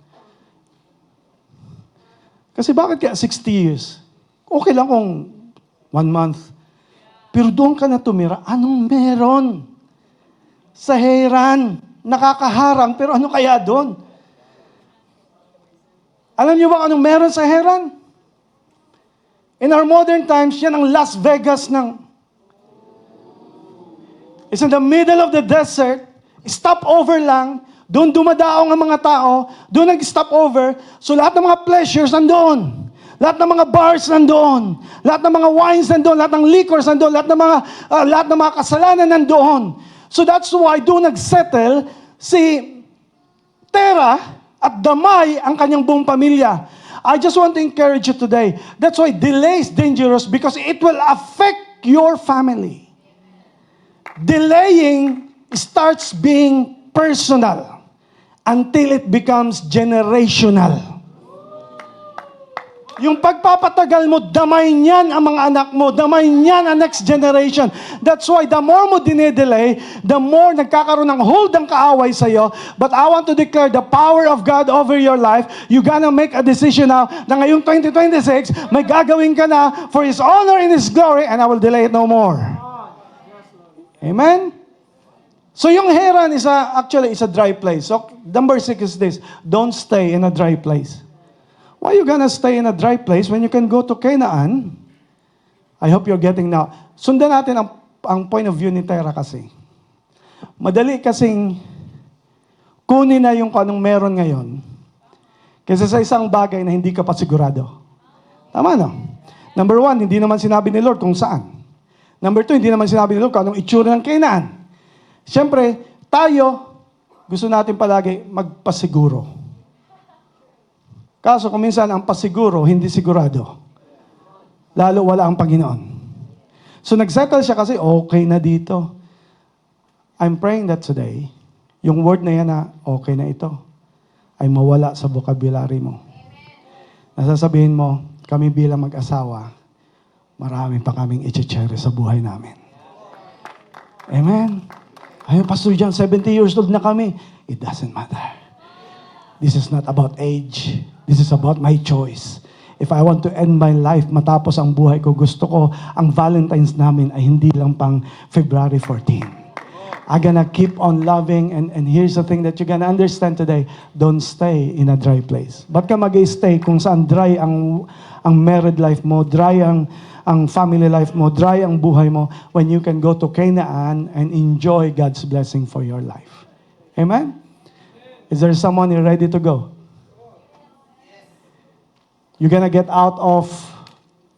Kasi bakit kaya 60 years? Okay lang kung 1 month. Pero doon ka na tumira, anong meron? Sa Heran, nakakaharang, pero ano kaya doon? Alam niyo ba anong meron sa Heran? In our modern times, yan ang Las Vegas ng... It's in the middle of the desert, stopover lang, doon dumadaong ang mga tao, doon nag-stop over, so lahat ng mga pleasures nandoon. Lahat ng mga bars nandoon, lahat ng mga wines nandoon, lahat ng liquors nandoon, lahat ng mga kasalanan nandoon. So that's why doon nagsettle si Tera at damay ang kanyang buong pamilya. I just want to encourage you today. That's why delay is dangerous because it will affect your family. Delaying starts being personal until it becomes generational. Yung pagpapatagal mo, damay niyan ang mga anak mo, damay niyan ang next generation. That's why the more mo dinedelay, the more nagkakaroon ng hold ang kaaway sa'yo. But I want to declare the power of God over your life. You gonna make a decision now na ngayong 2026, may gagawin ka na for His honor and His glory, and I will delay it no more. Amen? So yung Haran is actually a dry place. So number 6 is this, don't stay in a dry place. Why you gonna stay in a dry place when you can go to Canaan? I hope you're getting now. Sundan natin ang point of view ni Tera kasi. Madali kasing kunin na yung anong meron ngayon kaysa sa isang bagay na hindi ka pa sigurado. Tama no? Number 1, hindi naman sinabi ni Lord kung saan. Number 2, hindi naman sinabi ni Lord kung anong itsura ng Canaan. Siyempre, tayo, gusto natin palagi magpasiguro. Kaso kung minsan ang pasiguro, hindi sigurado. Lalo wala ang Panginoon. So nagsettle siya kasi okay na dito. I'm praying that today, yung word na yan na okay na ito, ay mawala sa vocabulary mo. Nasasabihin mo, kami bilang mag-asawa, marami pa kaming i-cherish sa buhay namin. Amen? Ayun, Pastor John, 70 years old na kami. It doesn't matter. This is not about age. This is about my choice. If I want to end my life, matapos ang buhay ko, gusto ko ang Valentine's namin ay hindi lang pang February 14. I'm gonna keep on loving, and here's the thing that you're gonna understand today. Don't stay in a dry place. Ba't ka mag-stay kung saan dry ang married life mo, dry ang family life mo, dry ang buhay mo, when you can go to Canaan and enjoy God's blessing for your life. Amen? Is there someone here ready to go? You're gonna get out of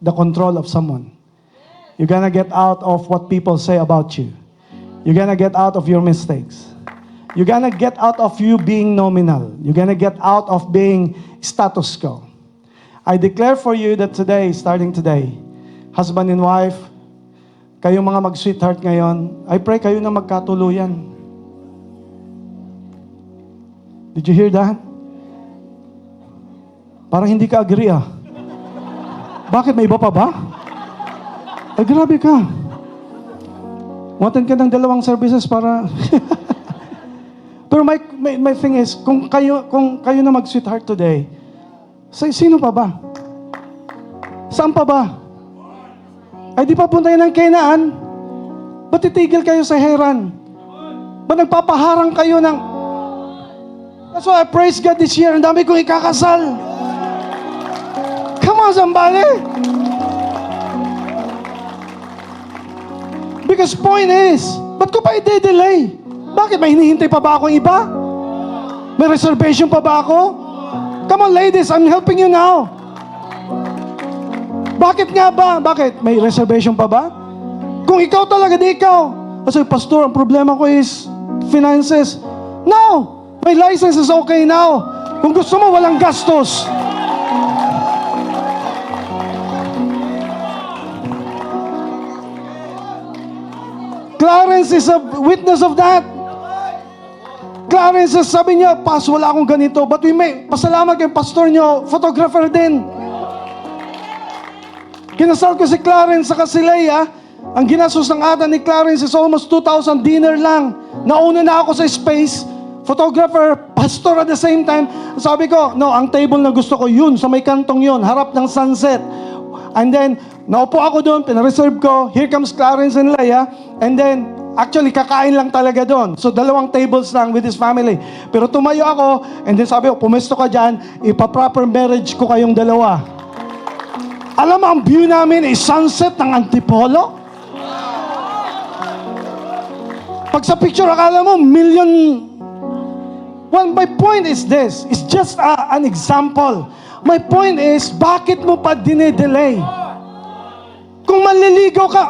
the control of someone. You're gonna get out of what people say about you. You're gonna get out of your mistakes. You're gonna get out of you being nominal. You're gonna get out of being status quo. I declare for you that today, starting today, husband and wife, kayong mga mag-sweetheart ngayon, I pray kayo na magkatuluyan. Did you hear that? Parang hindi ka agree ah. Bakit? May iba pa ba? Ay, grabe ka. Wantan ka ng 2 services para... Pero my thing is, kung kayo na mag-sweetheart today, sino pa ba? Saan pa ba? Ay, di pa punta yan ng Canaan? Ba't titigil kayo sa Haran? Ba't nagpapaharang kayo ng... That's why I praise God this year. Ang dami kong ikakasal. Come on, somebody. Because point is, ba't ko pa i-delay? Bakit? May hinihintay pa ba akong iba? May reservation pa ba ako? Come on, ladies, I'm helping you now. Bakit nga ba? Bakit? May reservation pa ba? Kung ikaw talaga, di ikaw. Kasi, Pastor, ang problema ko is finances. No! My license is okay now. Kung gusto mo, walang gastos. Clarence is a witness of that. Clarence, sabi niya, Pas, wala akong ganito. But pasalamat kay pastor niyo, photographer din. Kinasal ko si Clarence sa Kasileya. Ang ginastos ng ata ni Clarence is almost 2,000 dinner lang. Nauna na ako sa space, photographer, pastor at the same time. Sabi ko, no, ang table na gusto ko yun, sa may kantong yun, harap ng sunset. And then, naupo ako doon, pinareserve ko, here comes Clarence and Leia, and then, actually, kakain lang talaga doon. So, 2 tables lang with his family. Pero tumayo ako, and then sabi ko, pumesto ka dyan, ipa-proper marriage ko kayong dalawa. Alam mo, ang view namin is sunset ng Antipolo. Pag sa picture, akala mo, million. Well, my point is this. It's just an example. My point is, bakit mo pa dine-delay? Kung manliligaw ka,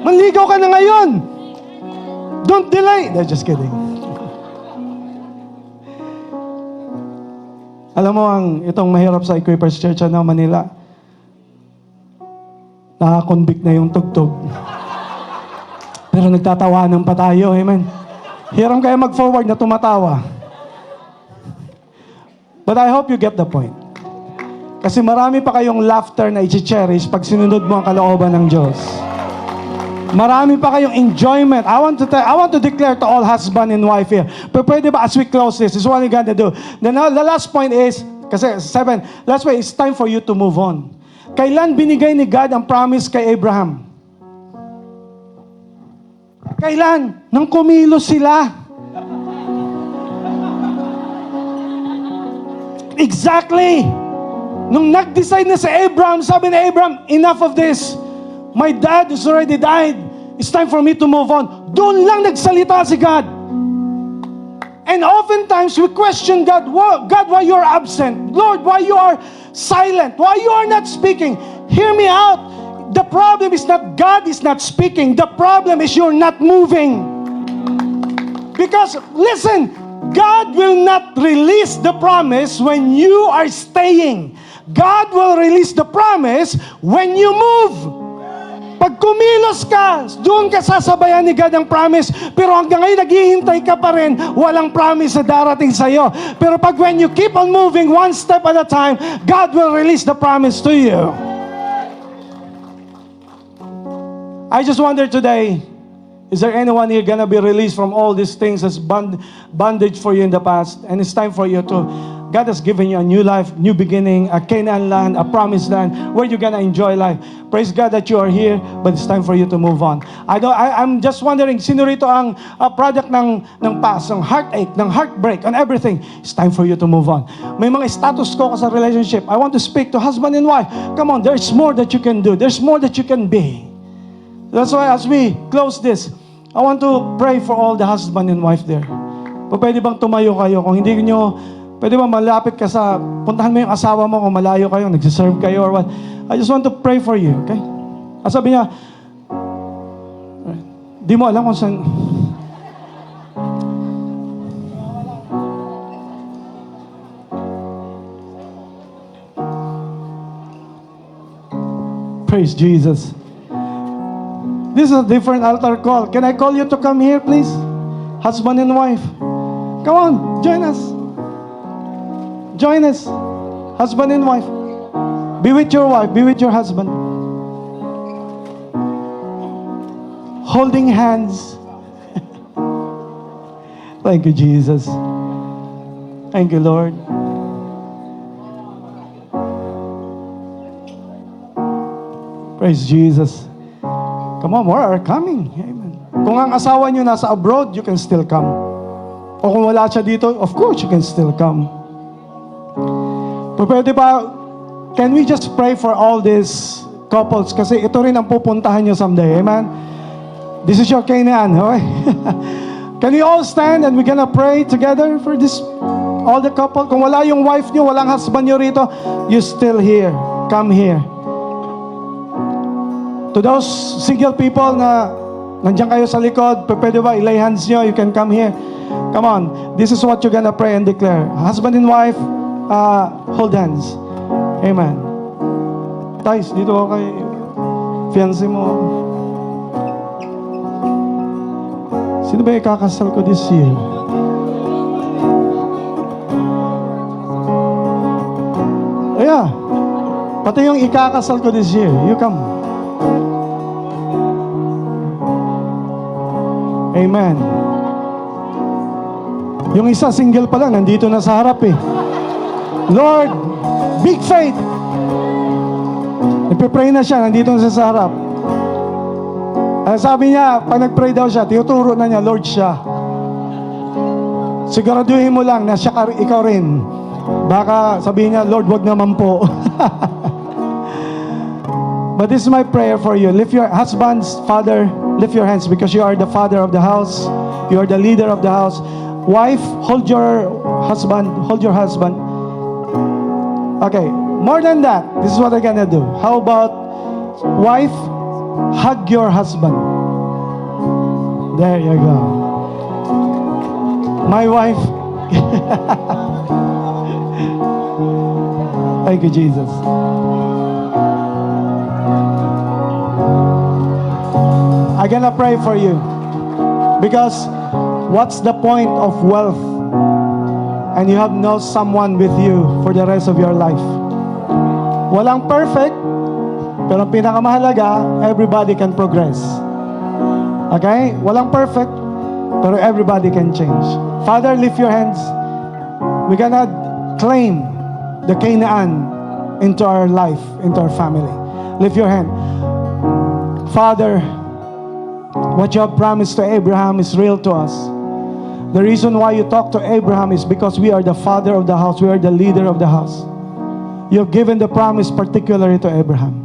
manligaw ka na ngayon. Don't delay. No, just kidding. Alam mo, itong mahirap sa Equippers Church ng Manila, nakakonvict na yung tugtog. Pero nagtatawanan pa tayo, amen. Hiram kaya mag-forward na tumatawa. But I hope you get the point. Kasi marami pa kayong laughter na i-cherish pag sinunod mo ang kalooban ng Diyos. Marami pa kayong enjoyment. I want to declare to all husband and wife here. Pero pwede ba as we close this is what we're gonna do. The last point is, kasi 7, last point, it's time for you to move on. Kailan binigay ni God ang promise kay Abraham? Kailan? Nang kumilos sila. Exactly. Nung nag-decide na si Abraham, sabi ni Abraham, enough of this. My dad has already died. It's time for me to move on. Doon lang nagsalita si God. And oftentimes we question God, God, why you are absent? Lord, why you are silent? Why you are not speaking? Hear me out. The problem is not God is not speaking. The problem is you're not moving. Because, listen, God will not release the promise when you are staying. God will release the promise when you move. Pag kumilos ka, doon ka sasabayan ni God ang promise. Pero hanggang ngayon, naghihintay ka pa rin, walang promise na darating sa'yo. Pero pag when you keep on moving one step at a time, God will release the promise to you. I just wonder today, is there anyone here gonna be released from all these things as bondage for you in the past? And it's time for you to, God has given you a new life, new beginning, a Canaan land, a promised land, where you're gonna enjoy life. Praise God that you are here, but it's time for you to move on. I'm just wondering, sino rito ang product ng past, ng heartache, ng heartbreak, and everything? It's time for you to move on. May mga status ko sa relationship. I want to speak to husband and wife. Come on, there's more that you can do. There's more that you can be. That's why as we close this, I want to pray for all the husband and wife there. Pwede bang tumayo kayo? Kung hindi nyo, pwede ba malapit ka sa, puntahan mo yung asawa mo kung malayo kayo, nagsiserve kayo or what. I just want to pray for you, okay? Sabi niya, di mo alam kung saan. Praise Jesus. This is a different altar call. Can I call you to come here, please? Husband and wife. Come on, join us. Join us. Husband and wife. Be with your wife. Be with your husband. Holding hands. Thank you, Jesus. Thank you, Lord. Praise Jesus. Come on, more are coming. Amen. Kung ang asawa nyo nasa abroad, you can still come. O kung wala siya dito, of course, you can still come. Pero pwede ba, can we just pray for all these couples? Kasi ito rin ang pupuntahan nyo someday. Amen? This is your Canaan. Okay? Can we all stand and we're gonna pray together for this, all the couple? Kung wala yung wife nyo, walang husband nyo rito, you still here. Come here. To those single people na nandiyan kayo sa likod, pwede ba ilay hands nyo, you can come here. Come on, this is what you're gonna pray and declare. Husband and wife, hold hands. Amen. Guys, dito ako kay fiancé mo. Sino ba ikakasal ko this year? Yeah. Pati yung ikakasal ko this year. You come. Amen. Yung isa single pa lang, nandito na sa harap eh. Lord, big faith. Nagpe-pray na siya, nandito na siya sa harap. Sabi niya, pag nag-pray daw siya, tinuturo na niya, Lord siya. Siguraduhin mo lang na siya ikaw rin. Baka sabihin niya, Lord, wag naman po. But this is my prayer for you. Lift your husbands, father, lift your hands because you are the father of the house. You are the leader of the house. Wife, hold your husband. Hold your husband. Okay, more than that, this is what I'm gonna do. How about wife, hug your husband. There you go. My wife. Thank you, Jesus. I'm gonna pray for you. Because what's the point of wealth and you have no someone with you for the rest of your life? Walang perfect, pero ang pinakamahalaga, everybody can progress. Okay? Walang perfect, pero everybody can change. Father, lift your hands. We're gonna claim the Canaan into our life, into our family. Lift your hand. Father, what you have promised to Abraham is real to us. The reason why you talk to Abraham is because we are the father of the house. We are the leader of the house. You have given the promise particularly to Abraham.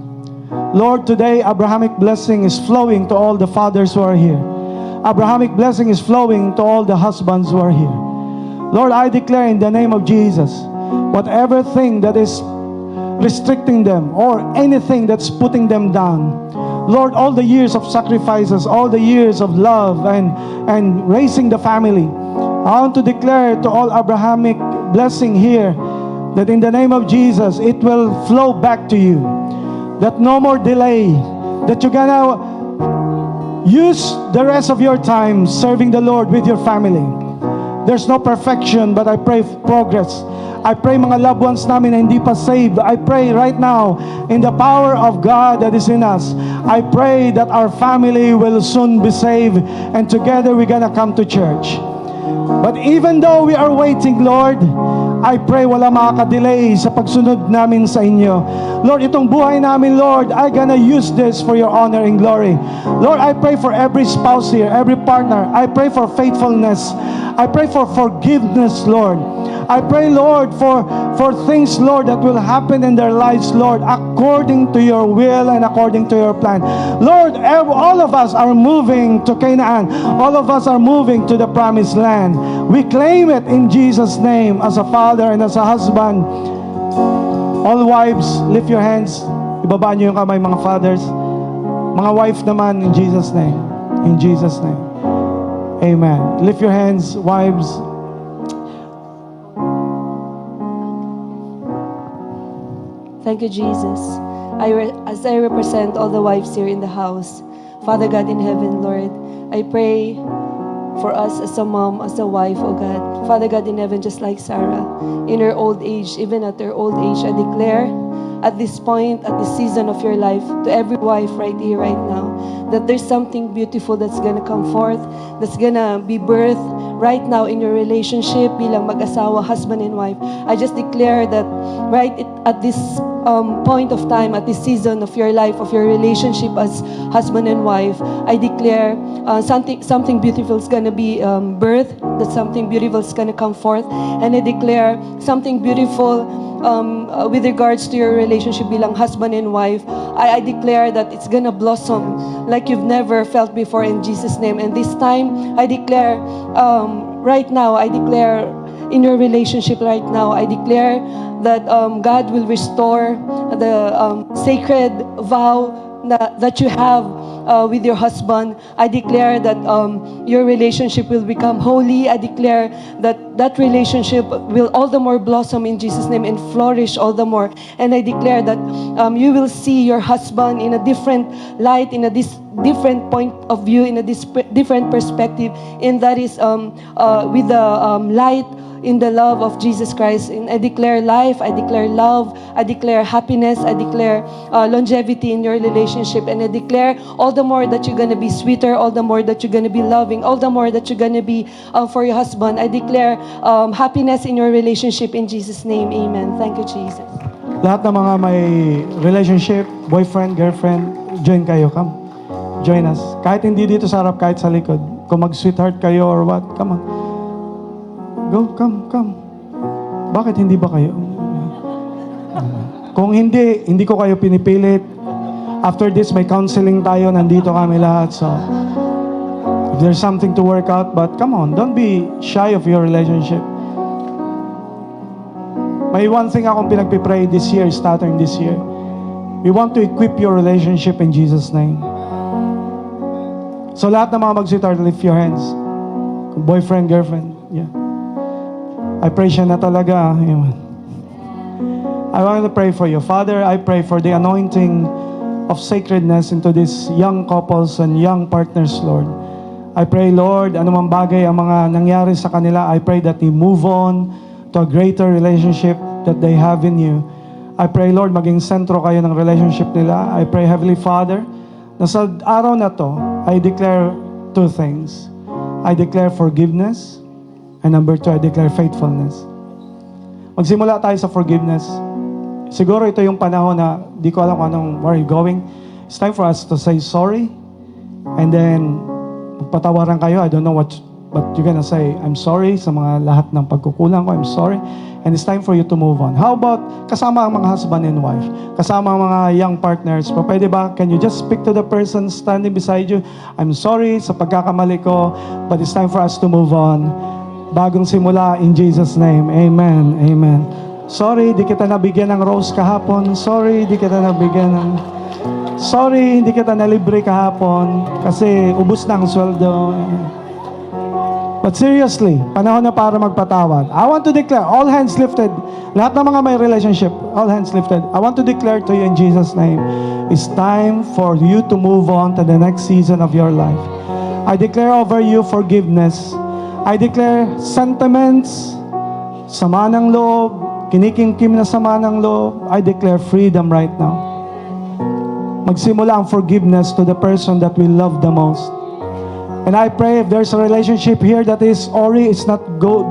Lord, today Abrahamic blessing is flowing to all the fathers who are here. Abrahamic blessing is flowing to all the husbands who are here. Lord, I declare in the name of Jesus, whatever thing that is restricting them or anything that's putting them down, Lord, all the years of sacrifices, all the years of love and raising the family, I want to declare to all Abrahamic blessing here that in the name of Jesus, it will flow back to you. That no more delay, that you're gonna use the rest of your time serving the Lord with your family. There's no perfection, but I pray progress. I pray mga loved ones namin na hindi pa saved. I pray right now in the power of God that is in us. I pray that our family will soon be saved and together we're gonna come to church. But even though we are waiting, Lord, I pray wala makaka-delay sa pagsunod namin sa inyo. Lord, itong buhay namin, Lord, I'm gonna use this for your honor and glory. Lord, I pray for every spouse here, every partner. I pray for faithfulness. I pray for forgiveness, Lord. I pray, Lord, for things, Lord, that will happen in their lives, Lord, according to your will and according to your plan. Lord, all of us are moving to Canaan. All of us are moving to the promised land. We claim it in Jesus' name as a father and as a husband. All wives, lift your hands. Ibaba niyo yung kamay, mga fathers. Mga wife naman, in Jesus' name. In Jesus' name. Amen. Lift your hands, wives. Thank you, Jesus. As I represent all the wives here in the house, Father God in heaven, Lord, I pray for us as a mom, as a wife, oh God. Father God in heaven, just like Sarah, in her old age, even at her old age, I declare at this point, at this season of your life, to every wife right here, right now, that there's something beautiful that's gonna come forth, that's gonna be birthed right now in your relationship bilang mag-asawa, husband and wife. I just declare that at this point of time, at this season of your life, of your relationship as husband and wife, I declare something beautiful is gonna be birthed, that something beautiful is gonna come forth, and I declare something beautiful with regards to your relationship bilang husband and wife. I declare that it's gonna blossom like you've never felt before in Jesus' name. And this time, I declare, right now, I declare in your relationship right now, I declare that God will restore the sacred vow that you have with your husband. I declare that your relationship will become holy. I declare that relationship will all the more blossom in Jesus' name and flourish all the more. And I declare that you will see your husband in a different light, in a different point of view, in a different perspective, and that is with the light in the love of Jesus Christ. And I declare life, I declare love, I declare happiness, I declare longevity in your relationship, and I declare all the more that you're going to be sweeter, all the more that you're going to be loving, all the more that you're going to be for your husband. I declare happiness in your relationship in Jesus' name. Amen. Thank you, Jesus. Lahat ng mga may relationship, boyfriend, girlfriend, join kayo, come. Join us. Kahit hindi dito sa harap, kahit sa likod. Kung mag-sweetheart kayo or what, come on. Go, come. Bakit hindi ba kayo? Kung hindi ko kayo pinipilit. After this, may counseling tayo. Nandito kami lahat. So, if there's something to work out, but come on, don't be shy of your relationship. May one thing akong pinagpipray this year, starting this year. We want to equip your relationship in Jesus' name. So lahat ng mga mag-sweetheart, lift your hands. Boyfriend, girlfriend, yeah. I pray siya na talaga. Amen. I want to pray for you. Father, I pray for the anointing of sacredness into these young couples and young partners, Lord. I pray, Lord, anumang bagay ang mga nangyari sa kanila, I pray that they move on to a greater relationship that they have in you. I pray, Lord, maging sentro kayo ng relationship nila. I pray, Heavenly Father, na sa araw na to, I declare two things. I declare forgiveness, and number two, I declare faithfulness. Magsimula tayo sa forgiveness. Siguro ito yung panahon na di ko alam kung anong, where are you going. It's time for us to say sorry, and then magpatawaran kayo. I don't know what you're gonna say. I'm sorry sa mga lahat ng pagkukulang ko. I'm sorry. And it's time for you to move on. How about kasama ang mga husband and wife? Kasama ang mga young partners. Pwede ba? Can you just speak to the person standing beside you? I'm sorry sa pagkakamali ko, but it's time for us to move on. Bagong simula in Jesus' name. Amen. Amen. Sorry, di kita nabigyan ng rose kahapon. Sorry, di kita nabigyan ng... Sorry, hindi kita nalibre kahapon kasi ubos na ang sweldo. But seriously, panahon na para magpatawad. I want to declare, all hands lifted. Lahat ng mga may relationship, all hands lifted. I want to declare to you in Jesus' name, it's time for you to move on to the next season of your life. I declare over you forgiveness. I declare sentiments, sama ng loob, kinikimkim na sama ng loob. I declare freedom right now. Magsimula ang forgiveness to the person that we love the most. And I pray if there's a relationship here that is not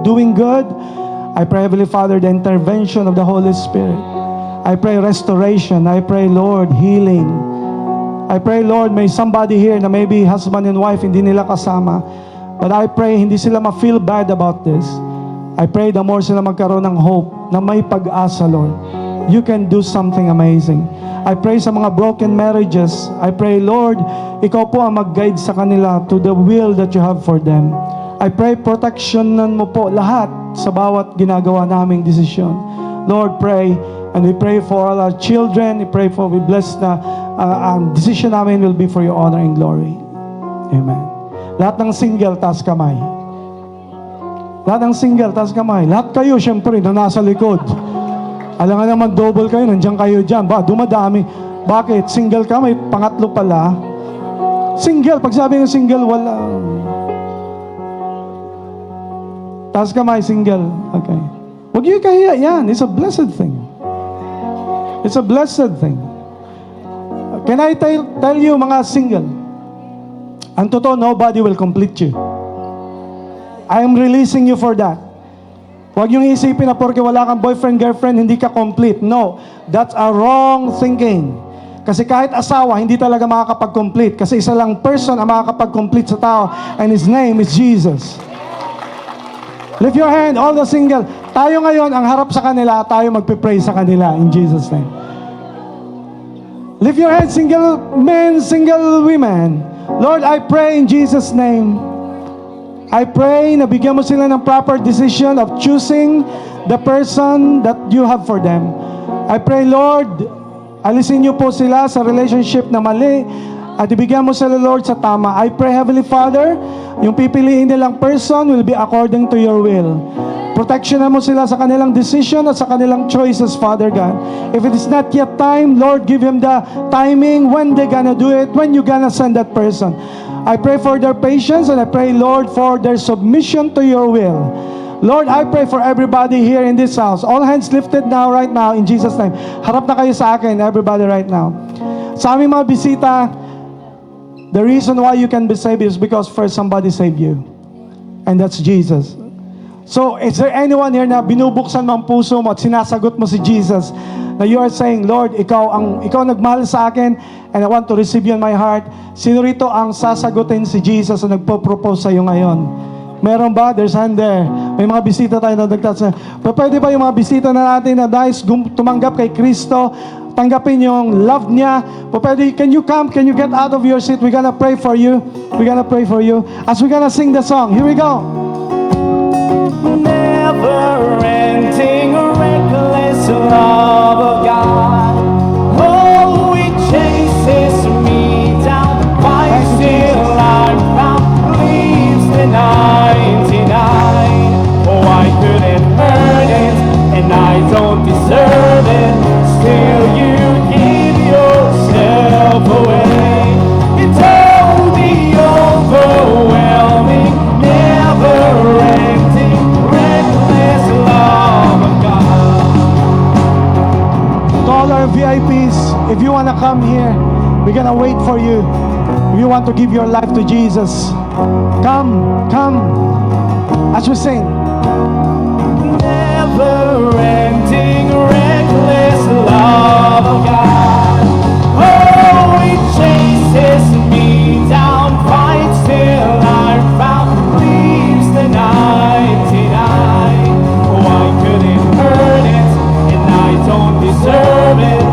doing good, I pray, Heavenly Father, the intervention of the Holy Spirit. I pray restoration. I pray, Lord, healing. I pray, Lord, may somebody here na maybe husband and wife, hindi nila kasama. But I pray, hindi sila ma-feel bad about this. I pray the more sila magkaroon ng hope na may pag-asa, Lord. You can do something amazing. I pray sa mga broken marriages. I pray, Lord, ikaw po ang mag-guide sa kanila to the will that you have for them. I pray protectionan mo po lahat sa bawat ginagawa naming desisyon. Lord, pray, and we pray for all our children. We bless na ang decision namin will be for your honor and glory. Amen. Lahat ng single, taas kamay. Lahat ng single, taas kamay. Lahat kayo, syempre, na nasa likod. Alam nga naman, double kayo, nandiyan kayo dyan. Dumadami. Bakit? Single ka, may pangatlo pala. Single, pag sabi ng single, wala. Taas kamay, single. Okay. Huwag niyo kahiya yan. It's a blessed thing. It's a blessed thing. Can I tell you, mga single? Ang totoo, nobody will complete you. I am releasing you for that. Huwag yung isipin na porque wala kang boyfriend, girlfriend, hindi ka complete. No, that's a wrong thinking. Kasi kahit asawa, hindi talaga makakapag-complete. Kasi isa lang person ang makakapag-complete sa tao, and his name is Jesus. Lift your hand, all the single. Tayo ngayon, ang harap sa kanila, tayo magpipray sa kanila in Jesus' name. Lift your hand, single men, single women. Lord, I pray in Jesus' name. I pray na bigyan mo sila ng proper decision of choosing the person that you have for them. I pray, Lord, alisin niyo po sila sa relationship na mali at ibigyan mo sila, Lord, sa tama. I pray, Heavenly Father, yung pipiliin nilang person will be according to your will. Protection mo sila sa kanilang decision at sa kanilang choices, Father God. If it is not yet time, Lord, give him the timing when they're gonna do it, when you're gonna send that person. I pray for their patience, and I pray, Lord, for their submission to your will. Lord, I pray for everybody here in this house. All hands lifted now, right now, in Jesus' name. Harap na kayo sa akin, everybody right now. Sa aming mga bisita, the reason why you can be saved is because first somebody saved you. And that's Jesus. So, is there anyone here na binubuksan mo ang puso mo at sinasagot mo si Jesus, na you are saying, Lord, ikaw nagmahal sa akin and I want to receive you in my heart? Sino rito ang sasagutin si Jesus na nagpo-propose sa iyo ngayon? Meron ba? There's hand there. May mga bisita tayo na nagtatsa. Pwede ba yung mga bisita na natin na dahil tumanggap kay Kristo, tanggapin yung love niya? Pwede, can you come? Can you get out of your seat? We're gonna pray for you. We're gonna pray for you. As we're gonna sing the song. Here we go. Never-ending, reckless love of God. Oh, it chases me down, fights till I'm found, leaves the 99. Oh, I couldn't earn it, and I don't deserve it. Still, you give yourself away. It's all the overwhelming, never-ending, reckless love of God. To all our VIPs, if you wanna come here, we're gonna wait for you. If you want to give your life to Jesus, come, as we sing. Never-ending, reckless love of God. Oh, it chases me down, fights till I'm found, leaves the 99. Oh, I couldn't earn it, and I don't deserve it.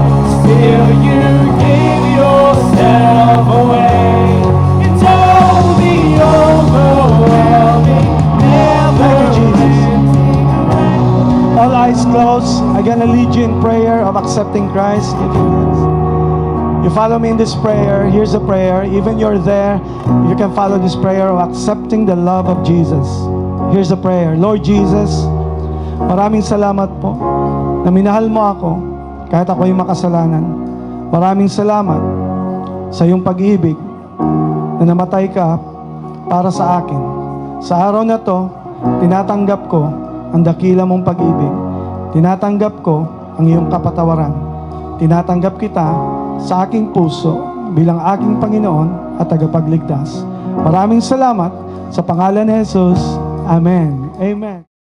Still, you give yourself away. It's all the overwhelming, never-ending. All eyes closed. I'm gonna lead you in prayer of accepting Christ. Lift your hands. You follow me in this prayer. Here's the prayer. Even you're there, you can follow this prayer of accepting the love of Jesus. Here's the prayer. Lord Jesus, maraming salamat po na minahal mo ako kahit ako'y makasalanan. Maraming salamat sa iyong pag-ibig na namatay ka para sa akin. Sa araw na to, tinatanggap ko ang dakila mong pag-ibig. Tinatanggap ko ang iyong kapatawaran. Tinatanggap kita sa aking puso bilang aking Panginoon at tagapagligtas. Maraming salamat sa pangalan ni Jesus. Amen. Amen.